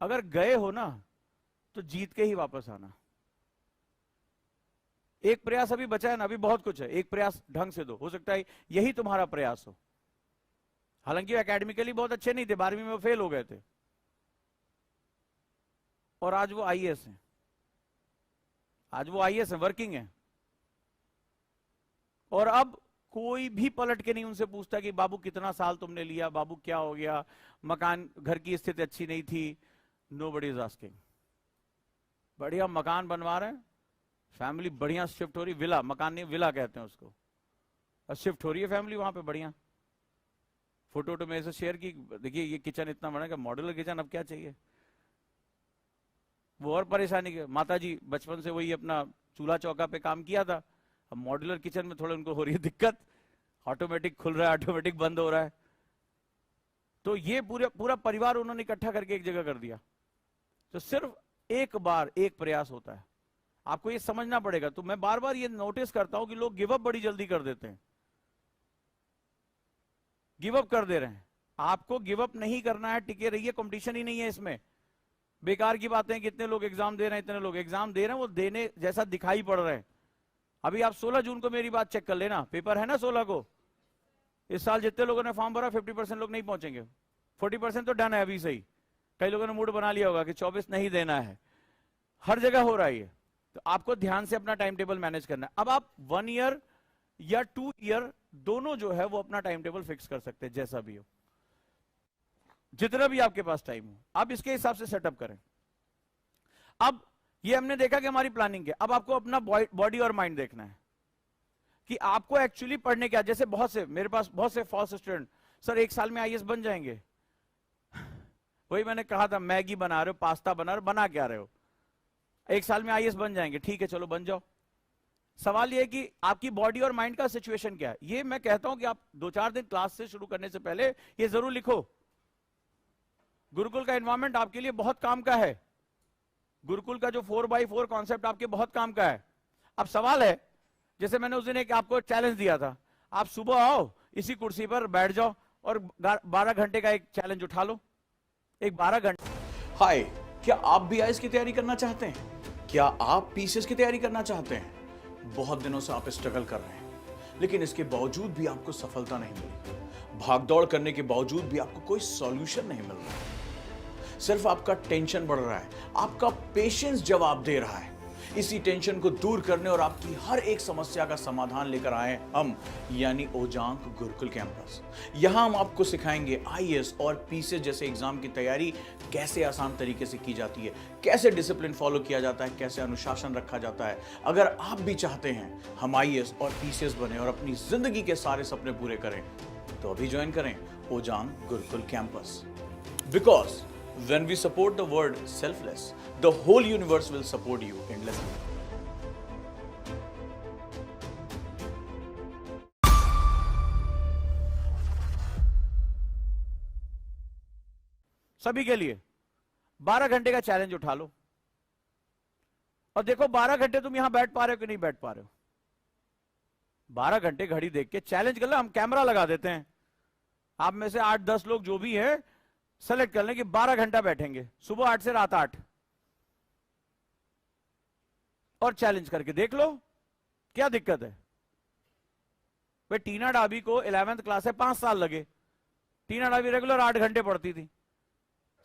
Speaker 1: अगर गए हो ना तो जीत के ही वापस आना। एक प्रयास अभी बचा है ना, अभी बहुत कुछ है, एक प्रयास ढंग से दो, हो सकता है यही तुम्हारा प्रयास हो। हालांकि एकेडमिकली बहुत अच्छे नहीं थे, 12वीं में वो फेल हो गए थे, और आज वो आईएएस हैं। आज वो आईएएस है, वर्किंग है। और अब कोई भी पलट के नहीं उनसे पूछता कि बाबू कितना साल तुमने लिया, बाबू क्या हो गया, मकान, घर की स्थिति अच्छी नहीं थी। Nobody is asking. बढ़िया मकान बनवा रहे हैं, फैमिली बढ़िया शिफ्ट हो रही, विला, मकान नहीं विला कहते हैं उसको, और शिफ्ट हो रही है फैमिली वहां पे बढ़िया। फोटो तो मेरे से शेयर की, देखिए ये किचन इतना बड़ा है, मॉड्यूलर किचन, अब क्या चाहिए। वो और परेशानी के, माता जी बचपन से वही अपना चूल्हा चौका पे काम किया था, अब मॉड्यूलर किचन में थोड़ा उनको हो रही है दिक्कत, ऑटोमेटिक खुल रहा है, ऑटोमेटिक बंद हो रहा है। तो ये पूरा परिवार उन्होंने इकट्ठा करके एक जगह कर दिया। तो सिर्फ एक बार एक प्रयास होता है, आपको ये समझना पड़ेगा। तो मैं बार बार ये नोटिस करता हूं कि लोग गिव अप बड़ी जल्दी कर देते हैं, गिव अप कर दे रहे हैं। आपको गिव अप नहीं करना है, टिके रहिए, कंपटीशन ही नहीं है इसमें। बेकार की बातें हैं, कितने लोग एग्जाम दे रहे हैं, इतने लोग एग्जाम दे रहे हैं, वो देने जैसा दिखाई पड़ रहे हैं। अभी आप 16 जून को मेरी बात चेक कर लेना, पेपर है ना 16 को। इस साल जितने लोगों ने फॉर्म भरा 50% लोग नहीं पहुंचेंगे, 40% तो डन है अभी से ही। कई लोगों ने मूड बना लिया होगा कि 24 नहीं देना है, हर जगह हो रहा है ये। तो आपको ध्यान से अपना टाइम टेबल मैनेज करना है। अब आप 1 ईयर या 2 ईयर दोनों जो है वो अपना टाइम टेबल फिक्स कर सकते हैं, जैसा भी हो, जितना भी आपके पास टाइम हो, आप इसके हिसाब से सेटअप करें। अब ये हमने देखा कि हमारी प्लानिंग है। अब आपको अपना बॉडी और माइंड देखना है कि आपको एक्चुअली पढ़ने क्या। जैसे बहुत से मेरे पास बहुत से फॉल्स स्टूडेंट, सर 1 साल में आईएएस बन जाएंगे। वही मैंने कहा था, मैगी बना रहे हो, पास्ता बना रहे हो, बना क्या रहे हो, 1 साल में आईएएस बन जाएंगे, ठीक है चलो बन जाओ। सवाल यह है कि आपकी बॉडी और माइंड का सिचुएशन क्या है। ये मैं कहता हूं कि आप 2-4 दिन क्लास से शुरू करने से पहले ये जरूर लिखो। गुरुकुल का एनवायरमेंट आपके लिए बहुत काम का है, गुरुकुल का जो 4x4 कॉन्सेप्ट आपके बहुत काम का है। अब सवाल है, जैसे मैंने उस दिन एक आपको चैलेंज दिया था, आप सुबह आओ, इसी कुर्सी पर बैठ जाओ और 12 घंटे का एक चैलेंज उठा लो, एक 12 घंटे।
Speaker 2: हाय, क्या आप भी आईएएस की तैयारी करना चाहते हैं? क्या आप पीसीएस की तैयारी करना चाहते हैं? बहुत दिनों से आप स्ट्रगल कर रहे हैं, लेकिन इसके बावजूद भी आपको सफलता नहीं मिली। भागदौड़ करने के बावजूद भी आपको कोई सॉल्यूशन नहीं मिल रहा। सिर्फ आपका टेंशन बढ़ रहा है, आपका पेशेंस जवाब दे रहा है। इसी टेंशन को दूर करने और आपकी हर एक समस्या का समाधान लेकर आए हम, यानी ओजांग गुरुकुल कैंपस। यहां हम आपको सिखाएंगे आईएएस और पीसीएस जैसे एग्जाम की तैयारी कैसे आसान तरीके से की जाती है, कैसे डिसिप्लिन फॉलो किया जाता है, कैसे अनुशासन रखा जाता है। अगर आप भी चाहते हैं हम आईएएस और पीसीएस बने और अपनी जिंदगी के सारे सपने पूरे करें, तो अभी ज्वाइन करें Ojaank Gurukul campus. Because when we support the word selfless, the whole universe will support you endlessly.
Speaker 1: सभी के लिए 12 घंटे का चैलेंज उठा लो और देखो 12 घंटे तुम यहां बैठ पा रहे हो कि नहीं बैठ पा रहे हो। 12 घंटे घड़ी देख के चैलेंज कर लो, हम कैमरा लगा देते हैं, आप में से 8-10 लोग जो भी है सेलेक्ट कर लें कि 12 घंटा बैठेंगे, सुबह 8 से रात 8, और चैलेंज करके देख लो क्या दिक्कत है। भाई टीना डाबी को 11th क्लास से 5 साल लगे, टीना डाबी रेगुलर 8 घंटे पढ़ती थी,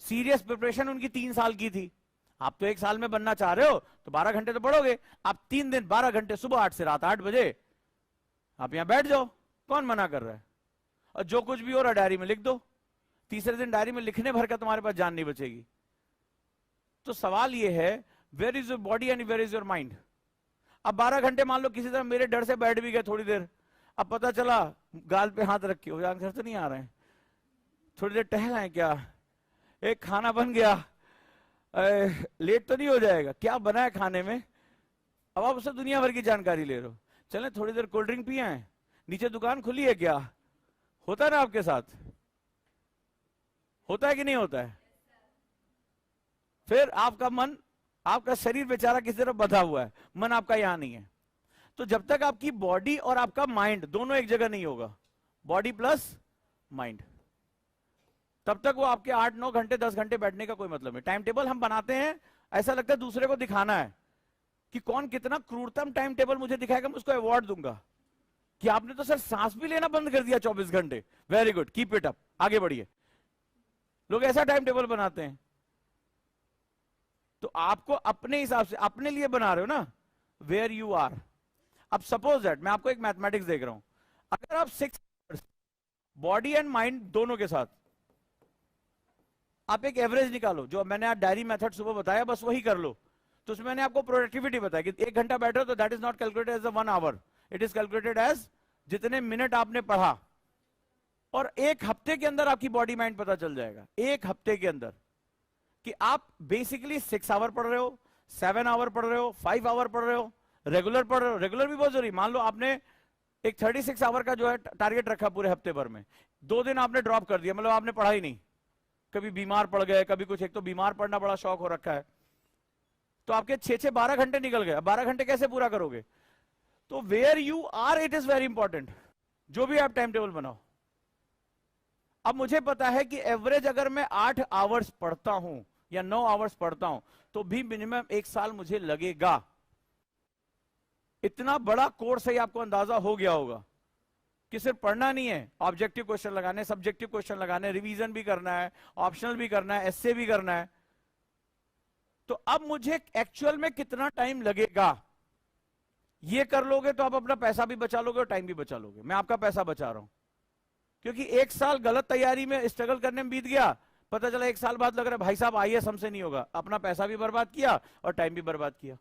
Speaker 1: सीरियस प्रिपरेशन उनकी 3 साल की थी। आप तो 1 साल में बनना चाह रहे हो तो 12 घंटे तो पढ़ोगे, आप 3 दिन 12 घंटे सुबह 8 से रात 8 बजे आप यहां बैठ जाओ, कौन मना कर रहा है। और जो कुछ भी हो रहा डायरी में लिख दो, तीसरे दिन डायरी में लिखने भर का तुम्हारे पास जान नहीं बचेगी। तो सवाल यह है where is your body and where is your mind. अब 12 घंटे मान लो किसी तरह मेरे डर से बैठ भी गए थोड़ी देर, अब पता चला गाल पे हाथ रख के हो आंसर तो नहीं आ रहे हैं, थोड़ी देर टहल आए क्या, एक खाना बन गया, लेट तो नहीं हो जाएगा, क्या बना है खाने में, अब आप उससे दुनिया भर की जानकारी ले रहे हो। चलें थोड़ी देर कोल्ड ड्रिंक पिए हैं, नीचे दुकान खुली है क्या, होता है ना आपके साथ, होता है कि नहीं होता है। फिर आपका मन, आपका शरीर बेचारा किसी तरफ बंधा हुआ है, मन आपका यहां नहीं है। तो जब तक आपकी बॉडी और आपका माइंड दोनों एक जगह नहीं होगा, बॉडी प्लस माइंड, तब तक वो आपके 8-9 घंटे 10 घंटे बैठने का कोई मतलब नहीं। टाइम टेबल हम बनाते हैं, ऐसा लगता है दूसरे को दिखाना है कि कौन कितना क्रूरतम टाइम टेबल मुझे दिखाएगा, मैं उसको अवार्ड दूंगा कि आपने तो सर सांस भी लेना बंद कर दिया 24 घंटे, very good, keep it up, आगे बढ़िए। लोग ऐसा टाइम टेबल बनाते हैं। तो आपको अपने हिसाब से, अपने लिए बना रहे हो ना, वेयर यू आर। अब सपोज दैट मैं आपको एक मैथमेटिक्स देख रहा हूं, अगर आप 6 बॉडी एंड माइंड दोनों के साथ आप एक एवरेज निकालो, जो मैंने आज डायरी मेथड सुबह बताया बस वही कर लो। तो उसमें मैंने आपको प्रोडक्टिविटी बताया कि 1 घंटा बैठो तो that is not calculated as 1 hour, it is calculated as जितने मिनट आपने पढ़ा। और 1 हफ्ते के अंदर आपकी बॉडी माइंड पता चल जाएगा, 1 हफ्ते के अंदर, कि आप बेसिकली 6 आवर पढ़ रहे हो, 7 आवर पढ़ रहे हो, 5 आवर पढ़ रहे हो, रेगुलर पढ़ रहे हो। रेगुलर भी बहुत जरूरी, मान लो आपने एक 36 आवर का जो है टारगेट रखा पूरे हफ्ते भर में, 2 दिन आपने ड्रॉप कर दिया, मतलब आपने पढ़ा ही नहीं, कभी बीमार पड़ गए, कभी कुछ, एक तो बीमार पड़ना बड़ा शौक हो रखा है, तो आपके 6-6 12 घंटे निकल गए। 12 घंटे कैसे पूरा करोगे। तो where you are it is very important, जो भी आप टाइम टेबल बनाओ। अब मुझे पता है कि एवरेज अगर मैं 8 आवर्स पढ़ता हूं या 9 आवर्स पढ़ता हूं तो भी मिनिमम 1 साल मुझे लगेगा। इतना बड़ा कोर्स है, आपको अंदाजा हो गया होगा कि सिर्फ पढ़ना नहीं है, ऑब्जेक्टिव क्वेश्चन लगाने, सब्जेक्टिव क्वेश्चन लगाने, रिवीजन भी करना है, ऑप्शनल भी करना है, एस्से भी करना है। तो अब मुझे एक्चुअल में कितना टाइम लगेगा, ये कर लोगे तो आप अपना पैसा भी बचा लोगे और टाइम भी बचा लोगे। मैं आपका पैसा बचा रहा हूं, क्योंकि 1 साल गलत तैयारी में स्ट्रगल करने में बीत गया, पता चला 1 साल बाद लग रहा है भाई साहब आईएएस हमसे नहीं होगा, अपना पैसा भी बर्बाद किया और टाइम भी बर्बाद किया।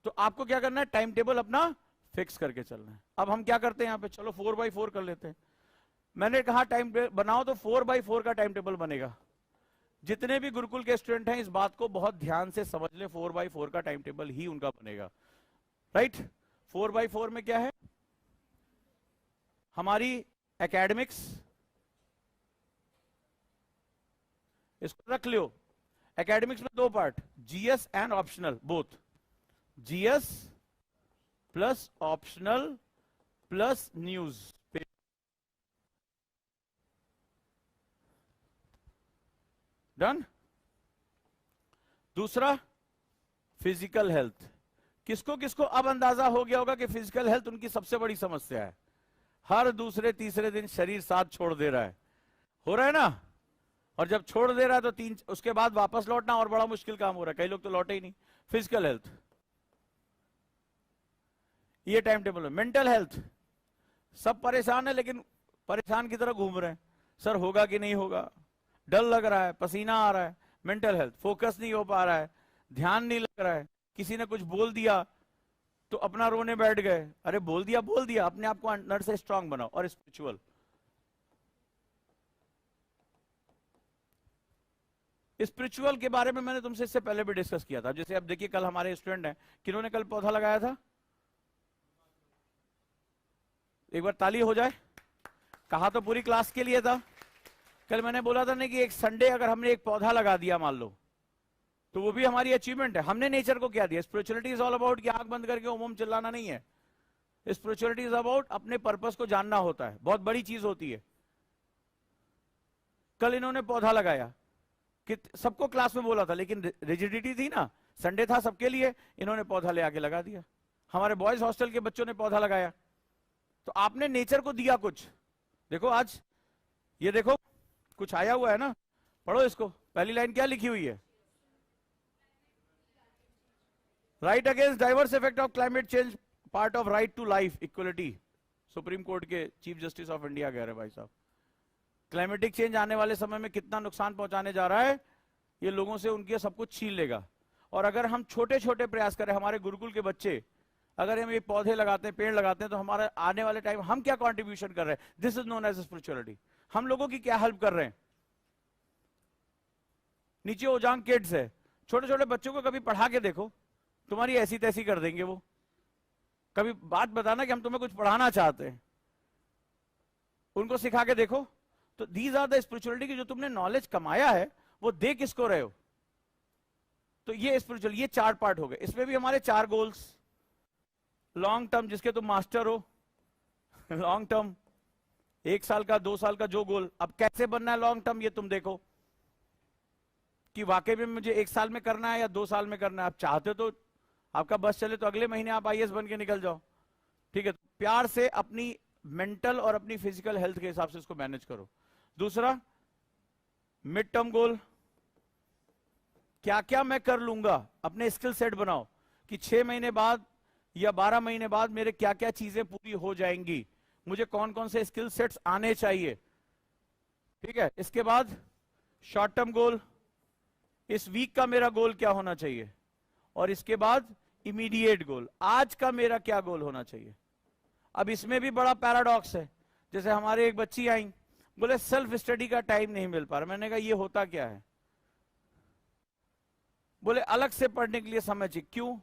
Speaker 1: तो आपको क्या करना है, टाइम टेबल अपना फिक्स करके चलना है। अब हम क्या करते हैं यहां पे, चलो 4x4 कर लेते हैं। मैंने कहा टाइम बनाओ तो 4x4 का टाइम टेबल बनेगा। जितने भी गुरुकुल के स्टूडेंट हैं इस बात को बहुत ध्यान से समझ ले, 4x4 का टाइम टेबल ही उनका बनेगा, राइट। 4x4 में क्या है, हमारी एकेडमिक्स, इसको रख लियो। एकेडमिक्स में 2 part, GS and optional, both GS plus optional plus news. Done. दूसरा फिजिकल हेल्थ। किसको किसको अब अंदाजा हो गया होगा कि फिजिकल हेल्थ उनकी सबसे बड़ी समस्या है। हर दूसरे तीसरे दिन शरीर साथ छोड़ दे रहा है, हो रहा है ना। और जब छोड़ दे रहा है तो उसके बाद वापस लौटना और बड़ा मुश्किल काम हो रहा है, कई लोग तो लौटे ही नहीं। फिजिकल हेल्थ ये टाइम टेबल है। मेंटल हेल्थ, सब परेशान है लेकिन परेशान की तरह घूम रहे हैं, सर होगा कि नहीं होगा, डर लग रहा है, पसीना आ रहा है। मेंटल हेल्थ, फोकस नहीं हो पा रहा है, ध्यान नहीं लग रहा है, किसी ने कुछ बोल दिया तो अपना रोने बैठ गए, अरे बोल दिया, अपने आप को अंदर से स्ट्रांग बनाओ। और स्पिरिचुअल, स्पिरिचुअल के बारे में मैंने तुमसे इससे पहले भी डिस्कस किया था। जैसे अब देखिए कल हमारे स्टूडेंट हैं, किन्होंने कल पौधा लगाया था, एक बार ताली हो जाए, कहा तो पूरी क्लास के लिए था। कल मैंने बोला था ना कि एक संडे अगर हमने एक पौधा लगा दिया मान लो, तो वो भी हमारी अचीवमेंट है। हमने नेचर को क्या दिया? स्पिरिचुअलिटी इज ऑल अबाउट कि आंख बंद करके ओम चिल्लाना नहीं है। स्पिरिचुअलिटी इज अबाउट अपने पर्पस को जानना होता है, बहुत बड़ी चीज होती है। कल इन्होंने पौधा लगाया कि सबको क्लास में बोला था, लेकिन रिजिडिटी थी ना, संडे था सबके लिए, इन्होंने पौधा ले आके लगा दिया। हमारे बॉयज हॉस्टल के बच्चों ने पौधा लगाया। तो आपने नेचर को दिया कुछ। देखो आज ये देखो कुछ आया हुआ है ना, पढ़ो इसको। पहली लाइन क्या लिखी हुई है? Right against diverse effect of climate change, part of right to life equality. Supreme Court के चीफ जस्टिस ऑफ इंडिया कह रहे भाई साहब, क्लाइमेटिक चेंज आने वाले समय में कितना नुकसान पहुंचाने जा रहा है, ये लोगों से उनके सब कुछ छीन लेगा। और अगर हम छोटे छोटे प्रयास करें, हमारे गुरुकुल के बच्चे अगर हम ये पौधे लगाते हैं, पेड़ लगाते हैं, तो हमारा आने वाले टाइम हम क्या कंट्रीब्यूशन कर रहे हैं? This is known as spirituality. हम लोगों की क्या हेल्प कर रहे हैं? नीचे ओजांग किड्स है, छोटे छोटे बच्चों को कभी पढ़ा के देखो, तुम्हारी ऐसी तैसी कर देंगे वो। कभी बात बताना कि हम तुम्हें कुछ पढ़ाना चाहते हैं, उनको सिखा के देखो। तो दीज आर द स्पिरिचुअलिटी की जो तुमने नॉलेज कमाया है वो दे किसको रहे हो? तो ये स्पिरिचुअल, ये 4 पार्ट हो गए। इसमें भी हमारे 4 गोल्स। लॉन्ग टर्म जिसके तुम मास्टर हो, लॉन्ग टर्म 1 साल का 2 साल का जो गोल, अब कैसे बनना है लॉन्ग टर्म ये तुम देखो कि वाकई में मुझे 1 साल में करना है या 2 साल में करना है। आप चाहते तो आपका बस चले तो अगले महीने आप आईएएस बन के निकल जाओ, ठीक है। तो प्यार से अपनी मेंटल और अपनी फिजिकल हेल्थ के हिसाब से इसको मैनेज करो। दूसरा मिड टर्म गोल, क्या क्या मैं कर लूंगा, अपने स्किल सेट बनाओ कि 6 महीने बाद या 12 महीने बाद मेरे क्या क्या चीजें पूरी हो जाएंगी, मुझे कौन कौन से स्किल सेट्स आने चाहिए, ठीक है। इसके बाद शॉर्ट टर्म गोल, इस वीक का मेरा गोल क्या होना चाहिए, और इसके बाद इमीडिएट गोल, आज का मेरा क्या गोल होना चाहिए। अब इसमें भी बड़ा पैराडॉक्स है। जैसे हमारे एक बच्ची आई, बोले सेल्फ स्टडी का टाइम नहीं मिल पा रहा। मैंने कहा ये होता क्या है? बोले अलग से पढ़ने के लिए समय चाहिए। क्यों?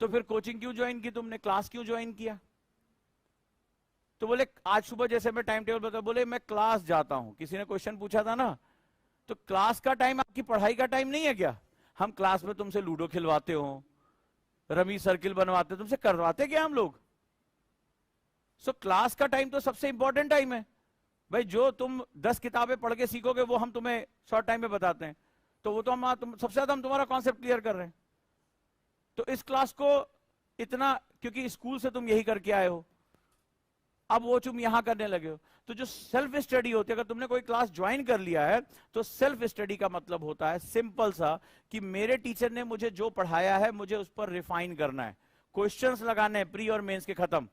Speaker 1: तो फिर कोचिंग क्यों ज्वाइन की तुमने, क्लास क्यों ज्वाइन किया? तो बोले आज सुबह जैसे मैं टाइम टेबल बता, बोले मैं क्लास जाता हूं। किसी ने क्वेश्चन पूछा था ना, तो क्लास का टाइम आपकी पढ़ाई का टाइम नहीं है क्या? हम क्लास में तुमसे लूडो खिलवाते हो, रमी सर्किल बनवाते, तुमसे करवाते क्या हम लोग? सो क्लास का टाइम तो सबसे इंपॉर्टेंट टाइम है भाई। जो तुम 10 किताबें पढ़ के सीखोगे वो हम तुम्हें शॉर्ट टाइम में बताते हैं, तो वो तो तुम सबसे ज्यादा हम तुम्हारा कॉन्सेप्ट क्लियर कर रहे हैं। तो इस क्लास को इतना, क्योंकि स्कूल से तुम यही करके आए हो, अब वो तुम यहां करने लगे हो। तो जो सेल्फ स्टडी होती है, अगर तुमने कोई क्लास ज्वाइन कर लिया है, तो सेल्फ स्टडी का मतलब होता है सिंपल सा कि मेरे टीचर ने मुझे जो पढ़ाया है मुझे उस पर रिफाइन करना है, क्वेश्चंस लगाने हैं प्री और मेंस के, खत्म,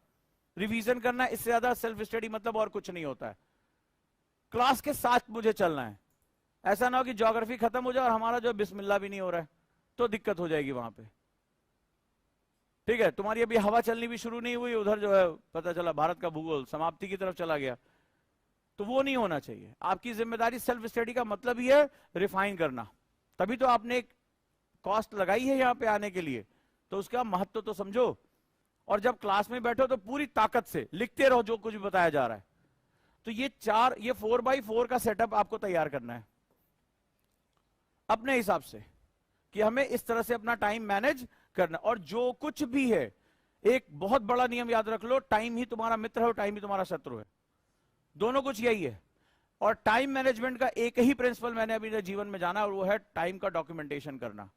Speaker 1: रिवीजन करना है। इससे ज्यादा सेल्फ स्टडी मतलब और कुछ नहीं होता है। क्लास के साथ मुझे चलना है। ऐसा ना हो कि ज्योग्राफी खत्म हो जाए और हमारा जो बिस्मिल्लाह भी नहीं हो रहा है, तो दिक्कत हो जाएगी वहां पे, ठीक है। तुम्हारी अभी हवा चलनी भी शुरू नहीं हुई, उधर जो है पता चला भारत का भूगोल समाप्ति की तरफ चला गया, तो वो नहीं होना चाहिए। आपकी जिम्मेदारी सेल्फ स्टडी का मतलब ही है रिफाइन करना। तभी तो आपने एक कॉस्ट लगाई है यहाँ पे आने के लिए, तो उसका महत्व तो समझो। और जब क्लास में बैठो तो पूरी ताकत से लिखते रहो जो कुछ भी बताया जा रहा है। तो ये 4x4 का सेटअप आपको तैयार करना है अपने हिसाब से, कि हमें इस तरह से अपना टाइम मैनेज करना। और जो कुछ भी है, एक बहुत बड़ा नियम याद रख लो, टाइम ही तुम्हारा मित्र है और टाइम ही तुम्हारा शत्रु है, दोनों कुछ यही है। और टाइम मैनेजमेंट का एक ही प्रिंसिपल मैंने अभी जीवन में जाना, और वो है टाइम का डॉक्यूमेंटेशन करना।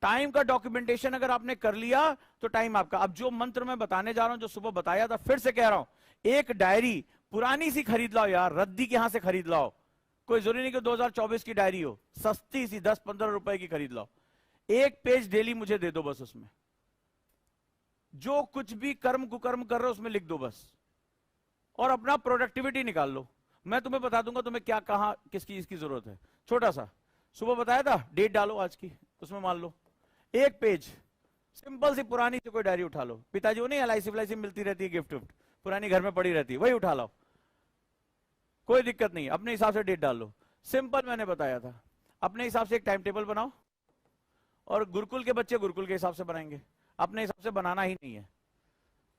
Speaker 1: टाइम का डॉक्यूमेंटेशन अगर आपने कर लिया तो टाइम आपका। अब जो मंत्र मैं बताने जा रहा हूं, जो सुबह बताया था, फिर से कह रहा हूं, एक डायरी पुरानी सी खरीद लाओ यार, रद्दी के यहां से खरीद लाओ। कोई जरूरी नहीं कि 2024 की डायरी हो, सस्ती सी 10-15 रुपए की खरीद लाओ। 1 पेज डेली मुझे दे दो बस, उसमें जो कुछ भी कर्म कुकर्म कर रहे हो उसमें लिख दो बस, और अपना प्रोडक्टिविटी निकाल लो। मैं तुम्हें बता दूंगा तुम्हें क्या, कहां, किसकी इसकी जरूरत है। छोटा सा सुबह बताया था, डेट डालो आज की, उसमें मान लो 1 पेज, सिंपल सी पुरानी से कोई डायरी उठा लो। पिताजी को नहीं LIC मिलती रहती है, गिफ्ट पुरानी घर में पड़ी रहती है, वही उठा लो, कोई दिक्कत नहीं, अपने हिसाब से डेट डाल लो। सिंपल मैंने बताया था, अपने हिसाब से एक टाइम टेबल बनाओ। और गुरुकुल के बच्चे गुरुकुल के हिसाब से बनाएंगे, अपने हिसाब से बनाना ही नहीं है।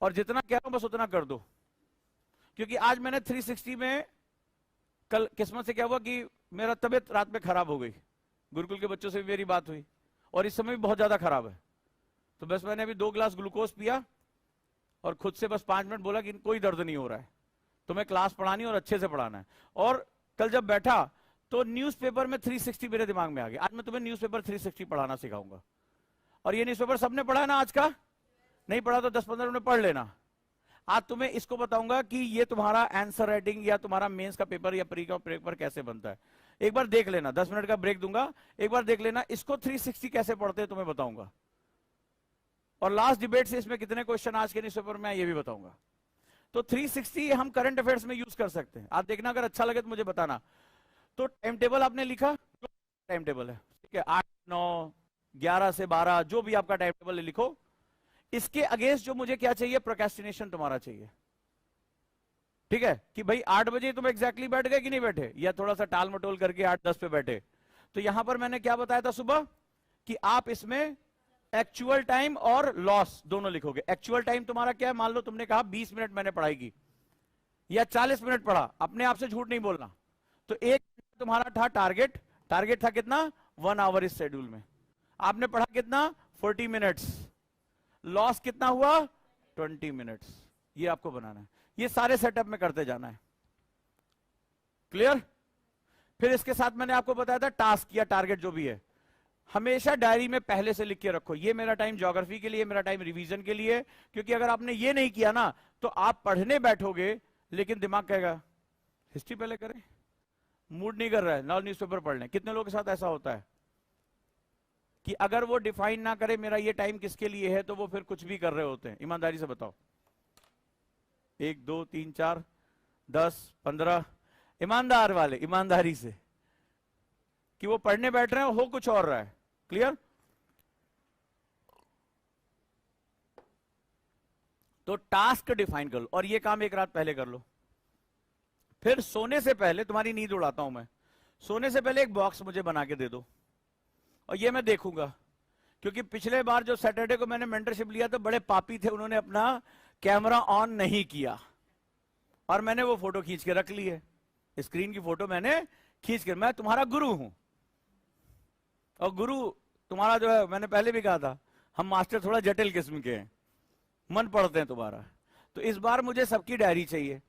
Speaker 1: और जितना कह रहा हूं बस उतना कर दो, क्योंकि आज मैंने 360 में कल किस्मत से क्या हुआ कि मेरा तबीयत रात में खराब हो गई, गुरुकुल के बच्चों से भी मेरी बात हुई और इस समय भी बहुत ज्यादा खराब है, तो बस मैंने अभी 2 ग्लास ग्लूकोज पिया और खुद से बस 5 मिनट बोला कि कोई दर्द नहीं हो रहा है, तुम्हें क्लास पढ़ानी और अच्छे से पढ़ाना है। और कल जब बैठा तो न्यूज़पेपर में 360 मेरे दिमाग में आ गया, आज मैं तुम्हें न्यूज़पेपर 360 पढ़ाना सिखाऊंगा। और ये न्यूज़पेपर सबने पढ़ा है ना आज का? नहीं पढ़ा तो 10-15 मिनट पढ़ लेना। आज तुम्हें इसको बताऊंगा कि ये तुम्हारा आंसर राइटिंग या तुम्हारा मेंस का पेपर या प्री का पेपर कैसे बनता है। एक बार देख लेना, 10 मिनट का ब्रेक दूंगा, एक बार देख लेना इसको 360 कैसे पढ़ते हैं तुम्हें बताऊंगा। और लास्ट डिबेट से इसमें कितने क्वेश्चन आज के न्यूज़पेपर में ये भी बताऊंगा। तो 360 हम करंट अफेयर्स में यूज कर सकते हैं। आप देखना, अगर अच्छा लगे तो मुझे बताना। तो टाइम टेबल आपने लिखा, टाइम टेबल है ठीक है, 8, 9, 11 से 12 जो भी आपका टाइम टेबल है लिखो। इसके अगेंस्ट जो मुझे क्या चाहिए, प्रोक्रेस्टिनेशन तुम्हारा चाहिए, ठीक है, कि भाई 8 बजे तुम एग्जैक्टली बैठ गए कि नहीं बैठे, या थोड़ा सा टाल मटोल करके 8-10 पे बैठे। तो यहां पर मैंने क्या बताया था सुबह कि आप इसमें एक्चुअल टाइम और लॉस दोनों लिखोगे। एक्चुअल टाइम तुम्हारा क्या है, मान लो तुमने कहा 20 मिनट मैंने पढ़ाई की या 40 मिनट पढ़ा, अपने आप से झूठ नहीं बोलना। तो एक तुम्हारा था टारगेट, टारगेट था कितना, 1 आवर इस शेड्यूल में, आपने पढ़ा कितना, 40 मिनट्स, लॉस कितना हुआ, 20 मिनट्स। ये आपको बनाना है, ये सारे सेटअप में करते जाना है। क्लियर? फिर इसके साथ मैंने आपको बताया था टास्क या टारगेट जो भी है, हमेशा डायरी में पहले से लिख के रखो। ये मेरा टाइम ज्योग्राफी के लिए, मेरा टाइम रिवीजन के लिए, क्योंकि अगर आपने ये नहीं किया ना तो आप पढ़ने बैठोगे लेकिन दिमाग कहेगा हिस्ट्री पहले करें, मूड नहीं कर रहा है, ना न्यूज़पेपर पढ़ लें। कितने लोगों के साथ ऐसा होता है कि अगर वो डिफाइन ना करे मेरा ये टाइम किसके लिए है, तो वो फिर कुछ भी कर रहे होते हैं। ईमानदारी से बताओ, 1, 2, 3, 4, 10, 15 ईमानदार वाले, ईमानदारी से, कि वो पढ़ने बैठ रहे हैं हो कुछ और रहा है। क्लियर? तो टास्क डिफाइन कर लो, और ये काम एक रात पहले कर लो। फिर सोने से पहले, तुम्हारी नींद उड़ाता हूं मैं, सोने से पहले एक बॉक्स मुझे बना के दे दो, और ये मैं देखूंगा। क्योंकि पिछले बार जो सैटरडे को मैंने मेंटरशिप लिया तो बड़े पापी थे, उन्होंने अपना कैमरा ऑन नहीं किया और मैंने वो फोटो खींच के रख ली है, स्क्रीन की फोटो मैंने खींच के। मैं तुम्हारा गुरु हूं, और गुरु तुम्हारा जो है, मैंने पहले भी कहा था, हम मास्टर थोड़ा जटिल किस्म के हैं, मन पढ़ते हैं तुम्हारा। तो इस बार मुझे सबकी डायरी चाहिए।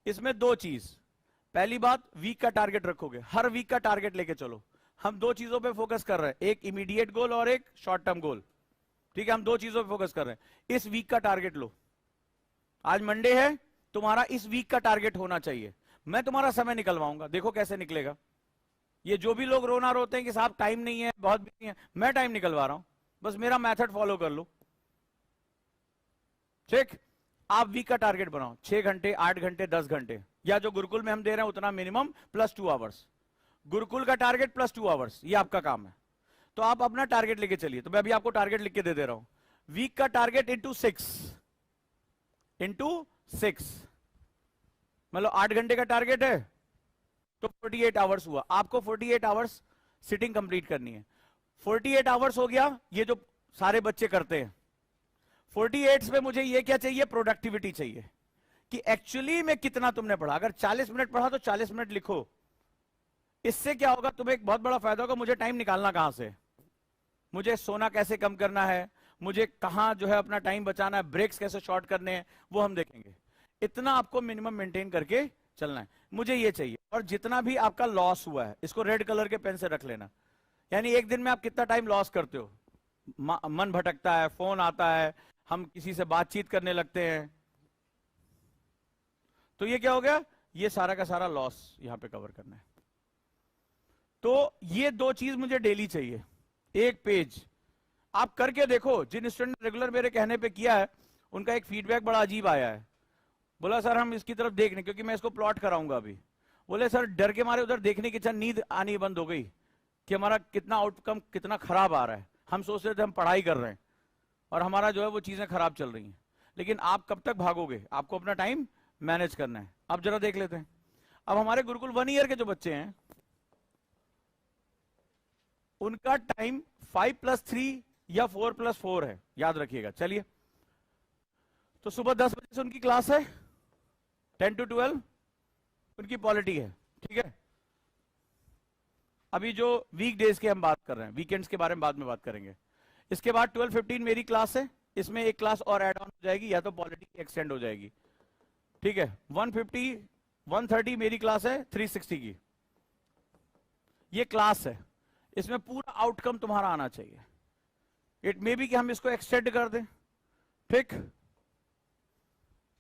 Speaker 1: इसमें 2 चीज, पहली बात वीक का टारगेट रखोगे, हर वीक का टारगेट लेके चलो। हम 2 चीजों पे फोकस कर रहे हैं, एक इमीडिएट गोल और एक शॉर्ट टर्म गोल, ठीक है, हम 2 चीजों पे फोकस कर रहे हैं। इस वीक का टारगेट लो, आज मंडे है, तुम्हारा इस वीक का टारगेट होना चाहिए। मैं तुम्हारा समय निकलवाऊंगा, देखो कैसे निकलेगा। ये जो भी लोग रोना रोते हैं कि साहब टाइम नहीं है, बहुत बिजी है, मैं टाइम निकलवा रहा हूं, बस मेरा मेथड फॉलो कर लो। ठीक, आप वीक का टारगेट बनाओ, 6 घंटे, 8 घंटे, 10 घंटे, या जो गुरुकुल में हम दे रहे हैं उतना मिनिमम, प्लस 2 आवर्स। गुरुकुल का टारगेट प्लस 2 आवर्स, ये आपका काम है। तो आप अपना टारगेट लेके चलिए। तो मैं अभी आपको टारगेट लिख के दे रहा हूं, वीक का टारगेट इंटू 6, मतलब 8 घंटे का टारगेट है तो 48 आवर्स हुआ। आपको 48 आवर्स सिटिंग कंप्लीट करनी है। 48 आवर्स हो गया, ये जो सारे बच्चे करते हैं। 48 पे मुझे ये क्या चाहिए, प्रोडक्टिविटी चाहिए, कि एक्चुअली में कितना तुमने पढ़ा। अगर 40 मिनट पढ़ा तो 40 मिनट लिखो। इससे क्या होगा, तुम्हें एक बहुत बड़ा फायदा होगा। मुझे टाइम निकालना कहां से, मुझे सोना कैसे कम करना है, मुझे कहां जो है अपना टाइम बचाना है, ब्रेक्स कैसे शॉर्ट करने हैं, वो हम देखेंगे। इतना आपको मिनिमम मेंटेन करके चलना है, मुझे ये चाहिए। और जितना भी आपका लॉस हुआ है, इसको रेड कलर के पेन से रख लेना। यानी एक दिन में आप कितना टाइम लॉस करते हो, मन भटकता है, फोन आता है, हम किसी से बातचीत करने लगते हैं, तो ये क्या हो गया, ये सारा का सारा लॉस यहां पे कवर करना है। तो ये 2 चीज मुझे डेली चाहिए। एक पेज आप करके देखो, जिन स्टूडेंट ने रेगुलर मेरे कहने पे किया है उनका एक फीडबैक बड़ा अजीब आया है। बोला सर हम इसकी तरफ देख नहीं, क्योंकि मैं इसको प्लॉट कराऊंगा अभी। बोले सर डर के मारे उधर देखने की इच्छा, नींद आनी बंद हो गई कि हमारा कितना आउटकम कितना खराब आ रहा है। हम सोच रहे थे हम पढ़ाई कर रहे हैं और हमारा जो है वो चीजें खराब चल रही हैं। लेकिन आप कब तक भागोगे, आपको अपना टाइम मैनेज करना है। अब जरा देख लेते हैं, अब हमारे गुरुकुल 1 ईयर के जो बच्चे हैं उनका टाइम 5+3 या 4+4 है, याद रखिएगा। चलिए, तो सुबह 10 बजे से उनकी क्लास है, 10 to 12 उनकी पॉलिटी है, ठीक है। अभी जो वीक डेज के हम बात कर रहे हैं, वीकेंड्स के बारे में बाद में बात करेंगे। इसके बाद 12:15 मेरी क्लास है, इसमें एक क्लास और ऐड ऑन हो जाएगी, या तो पॉलिटी एक्सटेंड हो जाएगी। ठीक है। 1:30 मेरी क्लास है 360 की, ये क्लास है, इसमें पूरा आउटकम तुम्हारा आना चाहिए। इट मे बी कि हम इसको एक्सटेंड कर दें, ठीक।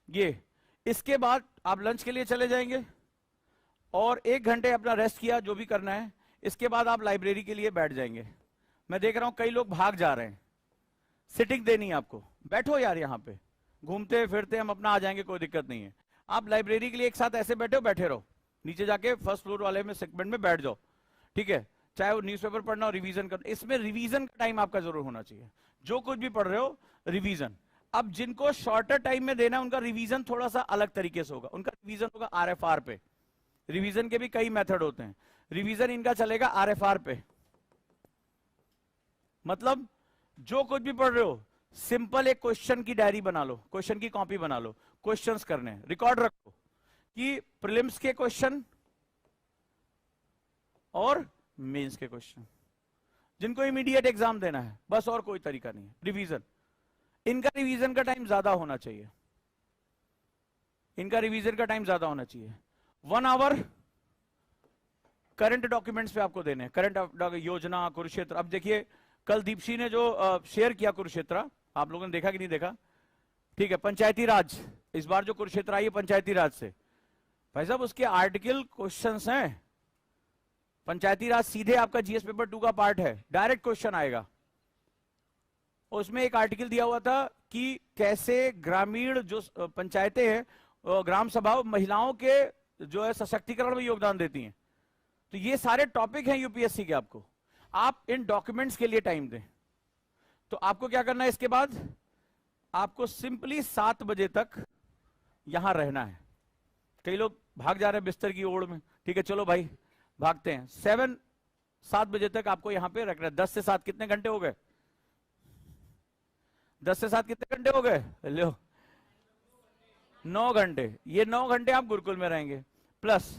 Speaker 1: ये इसके बाद आप लंच के लिए चले जाएंगे और 1 घंटे अपना रेस्ट किया, जो भी करना है। इसके बाद आप लाइब्रेरी के लिए बैठ जाएंगे। मैं देख रहा हूं कई लोग भाग जा रहे हैं, सिटिंग देनी है आपको, बैठो यार, यहां पे घूमते फिरते हम अपना आ जाएंगे, कोई दिक्कत नहीं है। आप लाइब्रेरी के लिए एक साथ ऐसे बैठे हो, बैठे रहो, नीचे जाके फर्स्ट फ्लोर वाले में सेगमेंट में बैठ जाओ, ठीक है। चाहे वो न्यूज़पेपर पढ़ना हो, रिवीजन करना, इसमें रिवीजन का टाइम आपका जरूर होना चाहिए। जो कुछ भी पढ़ रहे हो रिवीजन। अब जिनको शॉर्टर टाइम में देना है उनका रिवीजन थोड़ा सा अलग तरीके से होगा, उनका रिवीजन होगा RFR पे। रिवीजन के भी कई मेथड होते हैं, रिवीजन इनका चलेगा RFR पे। मतलब जो कुछ भी पढ़ रहे हो, सिंपल एक क्वेश्चन की डायरी बना लो, क्वेश्चन की कॉपी बना लो, क्वेश्चंस करने हैं, रिकॉर्ड रखो कि प्रीलिम्स के क्वेश्चन और मेंस के क्वेश्चन, जिनको इमीडिएट एग्जाम देना है, बस और कोई तरीका नहीं है। रिवीजन, इनका रिवीजन का टाइम ज्यादा होना चाहिए, इनका रिवीजन का टाइम ज्यादा होना चाहिए। 1 आवर करंट डॉक्यूमेंट्स पे आपको देने हैं, करंट योजना, कुरुक्षेत्र। अब देखिए कल दीपशी ने जो शेयर किया कुरुक्षेत्र, आप लोगों ने देखा कि नहीं देखा, ठीक है। पंचायती राज, इस बार जो कुरुक्षेत्र आई है पंचायती राज से, भाई साहब उसके आर्टिकल क्वेश्चंस हैं। पंचायती राज सीधे आपका GS पेपर 2 का पार्ट है, डायरेक्ट क्वेश्चन आएगा। उसमें एक आर्टिकल दिया हुआ था कि कैसे ग्रामीण जो पंचायतें हैं, ग्राम सभा महिलाओं के जो है सशक्तिकरण में योगदान देती हैं। तो ये सारे टॉपिक हैं यूपीएससी के। आपको आप इन डॉक्यूमेंट्स के लिए टाइम दें। तो आपको क्या करना है, इसके बाद आपको सिंपली 7 बजे तक यहां रहना है। कई लोग भाग जा रहे हैं बिस्तर की ओर में, ठीक है, चलो भाई भागते हैं। 7 बजे तक आपको यहां पे रखना है। 10 से 7 कितने घंटे हो गए? 10 से 7 कितने घंटे हो गए? लो 9 घंटे। ये 9 घंटे आप गुरुकुल में रहेंगे, प्लस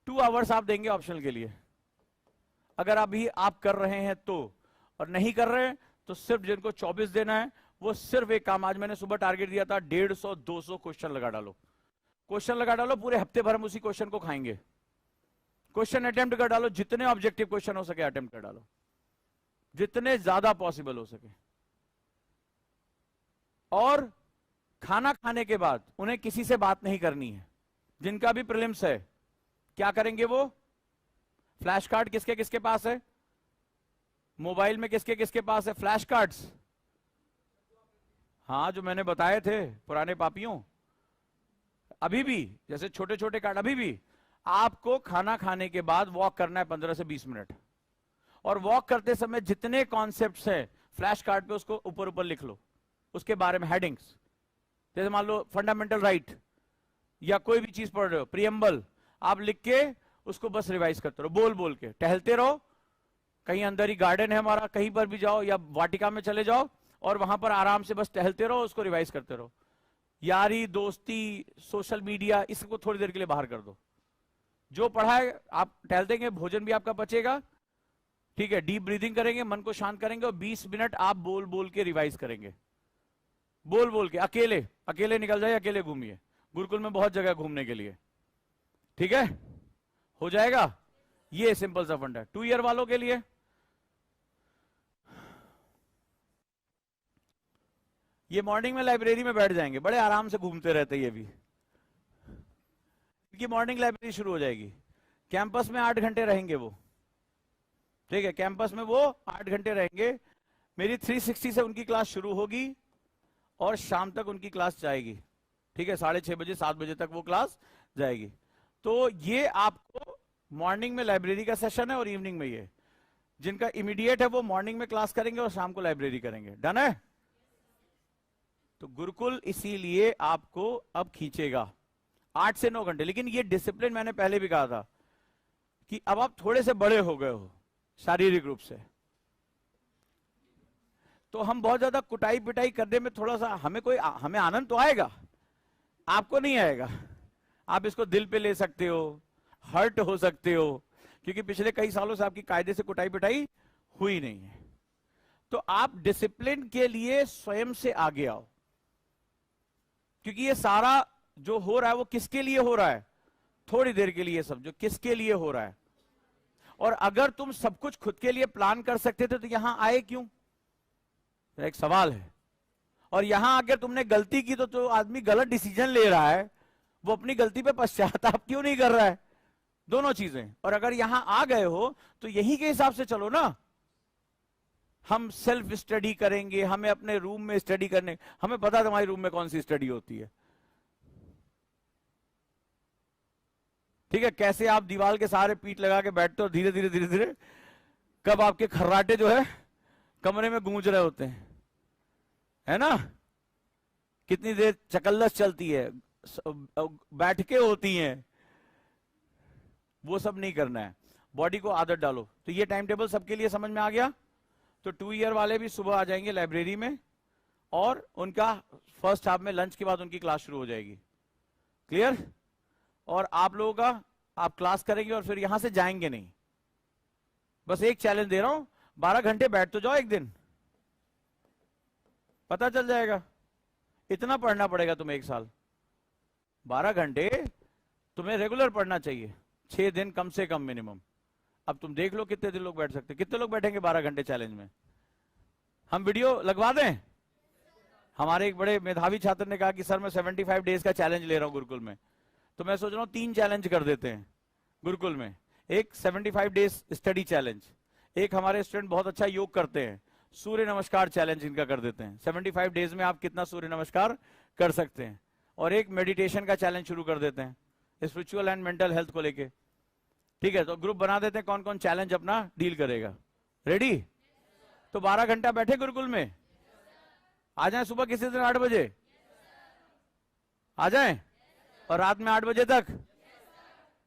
Speaker 1: 2 आवर्स आप देंगे ऑप्शनल के लिए। अगर अभी आप कर रहे हैं तो, और नहीं कर रहे हैं तो सिर्फ जिनको 24 देना है वो सिर्फ एक काम, आज मैंने सुबह टारगेट दिया था 150-200 क्वेश्चन लगा डालो। क्वेश्चन लगा डालो, पूरे हफ्ते भर हम उसी क्वेश्चन को खाएंगे। क्वेश्चन अटेम्प्ट कर डालो, जितने ऑब्जेक्टिव क्वेश्चन हो सके अटेम्प्ट कर डालो, जितने ज्यादा पॉसिबल हो सके। और खाना खाने के बाद उन्हें किसी से बात नहीं करनी है। जिनका भी प्रीलिम्स है, क्या करेंगे वो? फ्लैश कार्ड किसके किसके पास है? मोबाइल में किसके किसके पास है फ्लैश कार्ड्स? हाँ, जो मैंने बताए थे पुराने पापियों, अभी भी जैसे छोटे छोटे कार्ड, अभी भी आपको खाना खाने के बाद वॉक करना है 15 से 20 मिनट। और वॉक करते समय जितने कॉन्सेप्ट्स हैं फ्लैश कार्ड पे उसको ऊपर ऊपर लिख लो, उसके बारे में हेडिंग्स। जैसे मान लो फंडामेंटल राइट या कोई भी चीज पढ़ रहे हो, प्रियम्बल, आप लिख के उसको बस रिवाइज करते रहो, बोल बोल के टहलते रहो। कहीं अंदर ही गार्डन है हमारा, कहीं पर भी जाओ, या वाटिका में चले जाओ और वहां पर आराम से बस टहलते रहो, उसको रिवाइज करते रहो। यारी दोस्ती, सोशल मीडिया, इसको थोड़ी देर के लिए बाहर कर दो। जो पढ़ा है आप टहल देंगे, भोजन भी आपका पचेगा, ठीक है। डीप ब्रीदिंग करेंगे, मन को शांत करेंगे, और 20 मिनट आप बोल बोल के रिवाइज करेंगे। बोल बोल के, अकेले अकेले निकल जाए, अकेले घूमिए। गुरुकुल में बहुत जगह घूमने के लिए, ठीक है, हो जाएगा। ये सिंपल सा फंड है 2 ईयर वालों के लिए। ये मॉर्निंग में लाइब्रेरी में बैठ जाएंगे, बड़े आराम से घूमते रहते। ये भी इनकी मॉर्निंग लाइब्रेरी शुरू हो जाएगी। कैंपस में 8 घंटे रहेंगे वो, ठीक है, कैंपस में वो 8 घंटे रहेंगे। मेरी 360 से उनकी क्लास शुरू होगी और शाम तक उनकी क्लास जाएगी, ठीक है। 6:30 बजे 7 बजे तक वो क्लास जाएगी। तो ये आपको मॉर्निंग में लाइब्रेरी का सेशन है और इवनिंग में ये। जिनका इमीडिएट है वो मॉर्निंग में क्लास करेंगे और शाम को लाइब्रेरी करेंगे। डन है? तो गुरुकुल इसीलिए आपको अब खींचेगा 8 से 9 घंटे। लेकिन ये डिसिप्लिन मैंने पहले भी कहा था कि अब आप थोड़े से बड़े हो गए हो शारीरिक रूप से, तो हम बहुत ज्यादा कुटाई पिटाई करने में थोड़ा सा हमें आनंद तो आएगा, आपको नहीं आएगा। आप इसको दिल पे ले सकते हो, हर्ट हो सकते हो, क्योंकि पिछले कई सालों से आपकी कायदे से कुटाई पिटाई हुई नहीं है। तो आप डिसिप्लिन के लिए स्वयं से आगे आओ, क्योंकि ये सारा जो हो रहा है वो किसके लिए हो रहा है? थोड़ी देर के लिए सब जो किसके लिए हो रहा है। और अगर तुम सब कुछ खुद के लिए प्लान कर सकते थे तो यहां आए क्यों? एक सवाल है। और यहां अगर तुमने गलती की तो जो आदमी गलत डिसीजन ले रहा है वो अपनी गलती पे पश्चाताप क्यों नहीं कर रहा है? दोनों चीजें। और अगर यहां आ गए हो तो यही के हिसाब से चलो ना। हम सेल्फ स्टडी करेंगे, हमें अपने रूम में स्टडी करने, हमें पता है तुम्हारे रूम में कौन सी स्टडी होती है, ठीक है? कैसे आप दीवार के सहारे पीठ लगा के बैठते हो, धीरे धीरे धीरे धीरे कब आपके खर्राटे जो है कमरे में गूंज रहे होते हैं, है ना? कितनी देर चकल्लस चलती है, बैठके होती हैं, वो सब नहीं करना है। बॉडी को आदत डालो। तो ये टाइम टेबल सबके लिए समझ में आ गया? तो 2 ईयर वाले भी सुबह आ जाएंगे लाइब्रेरी में, और उनका फर्स्ट हाफ में लंच के बाद उनकी क्लास शुरू हो जाएगी। क्लियर? और आप लोगों का, आप क्लास करेंगे और फिर यहां से जाएंगे नहीं। बस एक चैलेंज दे रहा हूं, 12 घंटे बैठ तो जाओ एक दिन, पता चल जाएगा। इतना पढ़ना पड़ेगा तुम्हें एक साल, 12 घंटे तुम्हें रेगुलर पढ़ना चाहिए, 6 दिन कम से कम मिनिमम। अब तुम देख लो कितने दिन लोग बैठ सकते, कितने लोग बैठेंगे 12 घंटे चैलेंज में? हम वीडियो लगवा दें? हमारे एक बड़े मेधावी छात्र ने कहा कि सर मैं 75 डेज का चैलेंज ले रहा हूं गुरुकुल में। तो मैं सोच रहा हूं 3 चैलेंज कर देते हैं गुरुकुल में। एक 75 डेज स्टडी चैलेंज, एक हमारे स्टूडेंट बहुत अच्छा योग करते हैं, सूर्य नमस्कार चैलेंज इनका कर देते हैं। 75 डेज में आप कितना सूर्य नमस्कार कर सकते हैं। और एक मेडिटेशन का चैलेंज शुरू कर देते हैं स्पिरिचुअल एंड मेंटल हेल्थ को लेके। ठीक है, तो ग्रुप बना देते हैं कौन कौन चैलेंज अपना डील करेगा। रेडी? तो 12 घंटा बैठे गुरुकुल में, आ जाएं सुबह किसी दिन 8 बजे आ जाएं, और रात में 8 बजे तक।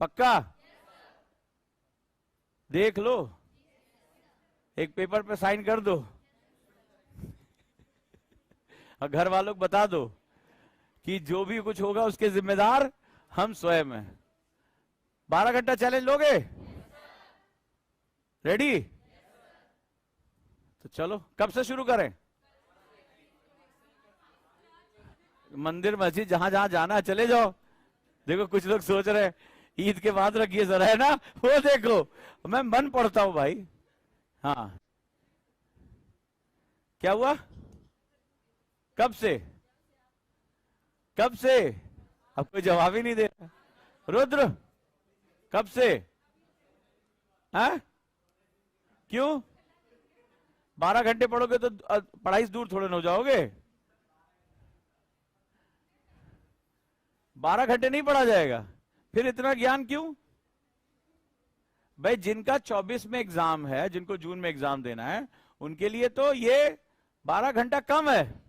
Speaker 1: पक्का? देख लो, एक पेपर पे साइन कर दो और घर वालों को बता दो कि जो भी कुछ होगा उसके जिम्मेदार हम स्वयं हैं। 12 घंटा चैलेंज लोगे? रेडी? तो चलो, कब से शुरू करें? मंदिर मस्जिद जहां जहां जाना है चले जाओ। देखो कुछ लोग सोच रहे हैं ईद के बाद रखिए जरा, है ना? वो देखो मैं मन पढ़ता हूं भाई। हाँ, क्या हुआ? कब से? कब से? अब कोई जवाब ही नहीं दे रहा। रुद्र, कब से? हैं? क्यों? 12 घंटे पढ़ोगे तो पढ़ाई से दूर थोड़े न हो जाओगे। 12 घंटे नहीं पढ़ा जाएगा, फिर इतना ज्ञान क्यों? भाई जिनका 24 में एग्जाम है, जिनको जून में एग्जाम देना है, उनके लिए तो ये 12 घंटा कम है।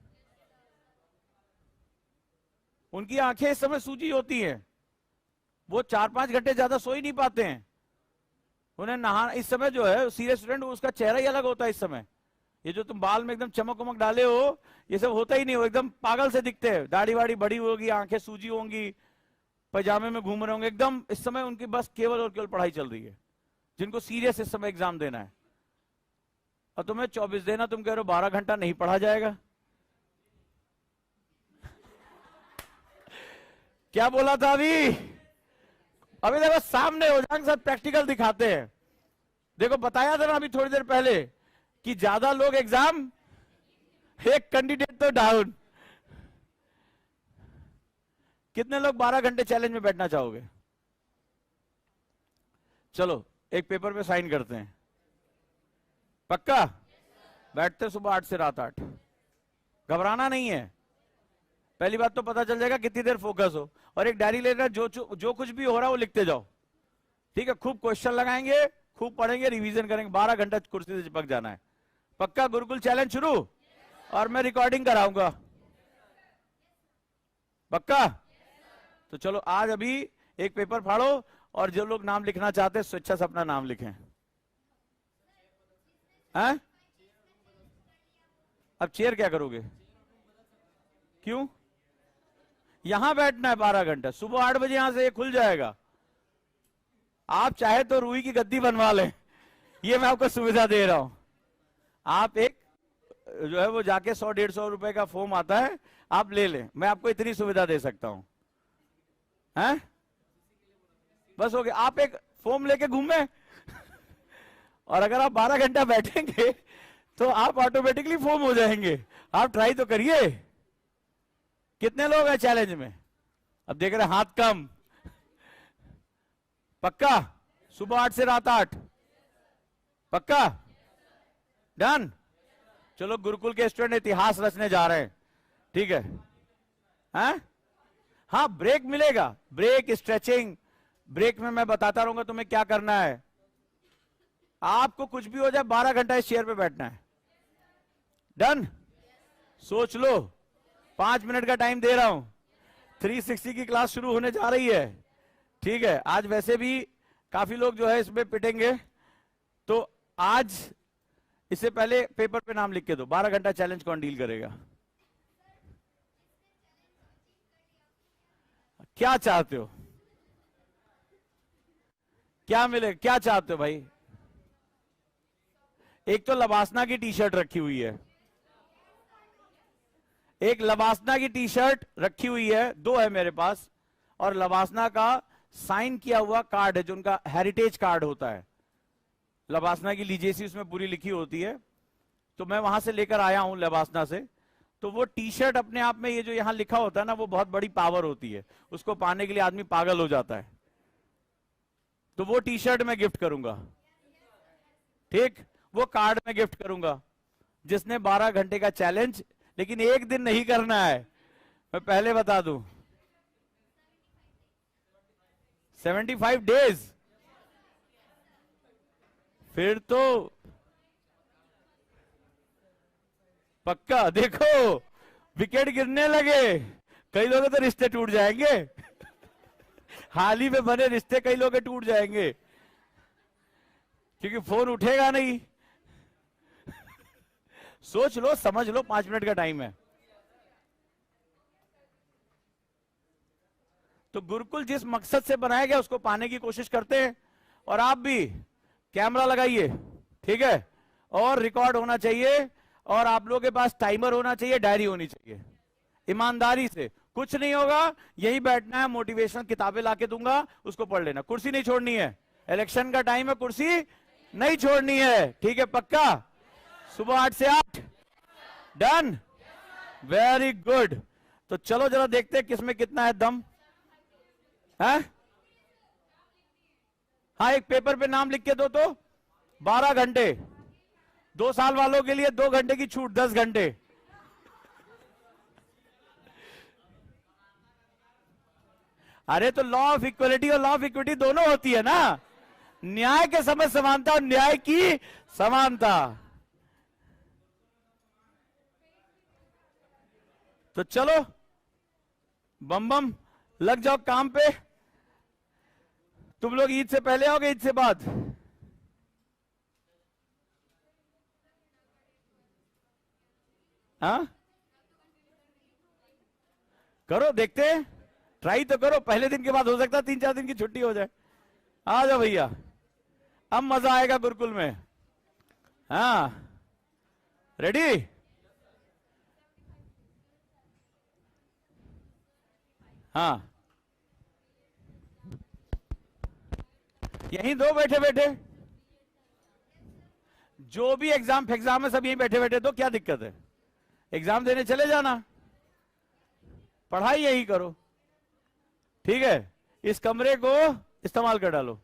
Speaker 1: उनकी आंखें इस समय सूजी होती हैं, वो 4-5 घंटे ज्यादा सो ही नहीं पाते हैं। उन्हें नहा, इस समय जो है सीरियस स्टूडेंट उसका चेहरा ही अलग होता है इस समय। ये जो तुम बाल में एकदम चमक उमक डाले हो, ये सब होता ही नहीं, हो एकदम पागल से दिखते हैं। दाढ़ी वाड़ी बड़ी होगी, आंखें सूजी होंगी, पैजामे में घूम रहे होंगे एकदम। इस समय उनकी बस केवल और केवल पढ़ाई चल रही है, जिनको सीरियस इस समय एग्जाम देना है। और तुम्हें 24 देना, तुम कह रहे हो 12 घंटा नहीं पढ़ा जाएगा। क्या बोला था अभी देखो सामने हो जाएंगे, सब प्रैक्टिकल दिखाते हैं। देखो बताया था ना अभी थोड़ी देर पहले कि ज्यादा लोग एग्जाम, एक कैंडिडेट तो डाउन। कितने लोग 12 घंटे चैलेंज में बैठना चाहोगे? चलो एक पेपर पे साइन करते हैं, पक्का? बैठते सुबह 8 से रात 8, घबराना नहीं है। पहली बात तो पता चल जाएगा कितनी देर फोकस हो। और एक डायरी लेना, जो कुछ भी हो रहा है वो लिखते जाओ, ठीक है? खूब क्वेश्चन लगाएंगे, खूब पढ़ेंगे, रिवीजन करेंगे। 12 घंटा कुर्सी से चिपक जाना है। पक्का? गुरुकुल चैलेंज शुरू, और मैं रिकॉर्डिंग कराऊंगा। पक्का? तो चलो आज अभी एक पेपर फाड़ो, और जो लोग नाम लिखना चाहते हैं स्वेच्छा से अपना नाम लिखें। हैं? अब चेयर क्या करोगे? क्यों? यहां बैठना है 12 घंटा, सुबह 8 बजे यहां से ये खुल जाएगा। आप चाहे तो रूई की गद्दी बनवा लें, ये मैं आपको सुविधा दे रहा हूं। आप एक जो है वो जाके 100-150 रुपए का फोम आता है, आप ले लें, मैं आपको इतनी सुविधा दे सकता हूं। हैं? बस हो गया, आप एक फोम लेके घूमे और अगर आप 12 घंटा बैठेंगे तो आप ऑटोमेटिकली फोम हो जाएंगे। आप ट्राई तो करिए। कितने लोग हैं चैलेंज में? अब देख रहे हैं हाथ कम। पक्का? सुबह 8 से रात 8? पक्का? डन? चलो, गुरुकुल के स्टूडेंट इतिहास रचने जा रहे हैं, ठीक है? हैं? हाँ, ब्रेक मिलेगा, ब्रेक, स्ट्रेचिंग। ब्रेक में मैं बताता रहूंगा तुम्हें क्या करना है। आपको कुछ भी हो जाए 12 घंटा इस चेयर पे बैठना है। डन? सोच लो, 5 मिनट का टाइम दे रहा हूं। 360 की क्लास शुरू होने जा रही है, ठीक है? आज वैसे भी काफी लोग जो है इसमें पिटेंगे, तो आज इससे पहले पेपर पे नाम लिख के दो। 12 घंटा चैलेंज कौन डील करेगा? क्या चाहते हो? क्या मिले? क्या चाहते हो भाई? एक तो लबासना की टी शर्ट रखी हुई है, एक लबासना की टी शर्ट रखी हुई है, 2 है मेरे पास, और लबासना का साइन किया हुआ कार्ड है जो उनका हेरिटेज कार्ड होता है। लबासना की लीजेसी उसमें पूरी लिखी होती है, तो मैं वहां से लेकर आया हूं लबासना से। तो वो टी शर्ट अपने आप में, ये जो यहां लिखा होता है ना, वो बहुत बड़ी पावर होती है, उसको पाने के लिए आदमी पागल हो जाता है। तो वो टी शर्ट मैं गिफ्ट करूंगा, ठीक? वो कार्ड मैं गिफ्ट करूंगा जिसने 12 घंटे का चैलेंज, लेकिन एक दिन नहीं करना है, मैं पहले बता दूं। 75 डेज? फिर तो पक्का। देखो, विकेट गिरने लगे, कई लोगों के तो रिश्ते टूट जाएंगे। हाल ही में बने रिश्ते कई लोगों के टूट जाएंगे, क्योंकि फोन उठेगा नहीं। सोच लो, समझ लो, 5 मिनट का टाइम है। तो गुरुकुल जिस मकसद से बनाया गया उसको पाने की कोशिश करते हैं। और आप भी कैमरा लगाइए, ठीक है? और रिकॉर्ड होना चाहिए, और आप लोगों के पास टाइमर होना चाहिए, डायरी होनी चाहिए। ईमानदारी से, कुछ नहीं होगा, यही बैठना है, मोटिवेशनल किताबें लाके दूंगा, उसको पढ़ लेना। कुर्सी नहीं छोड़नी है, इलेक्शन का टाइम है, कुर्सी नहीं छोड़नी है, ठीक है? पक्का? सुबह 8 से 8? डन? Very good. तो चलो जरा देखते हैं किसमें कितना है दम है। हाँ, एक पेपर पे नाम लिख के दो तो 12 घंटे। 2 साल वालों के लिए 2 घंटे की छूट, 10 घंटे। अरे तो लॉ ऑफ इक्वलिटी और लॉ ऑफ इक्विटी दोनों होती है ना, न्याय के समय समानता और न्याय की समानता। तो चलो बम बम लग जाओ काम पे। तुम लोग ईद से पहले आओगे, ईद से बाद? हाँ, करो, देखते हैं, ट्राई तो करो। पहले दिन के बाद हो सकता है 3-4 दिन की छुट्टी हो जाए। आ जाओ भैया, अब मजा आएगा गुरुकुल में। हाँ, रेडी? हाँ, यहीं दो बैठे बैठे, जो भी एग्जाम है सब यहीं बैठे बैठे दो, क्या दिक्कत है? एग्जाम देने चले जाना, पढ़ाई यही करो, ठीक है? इस कमरे को इस्तेमाल कर डालो।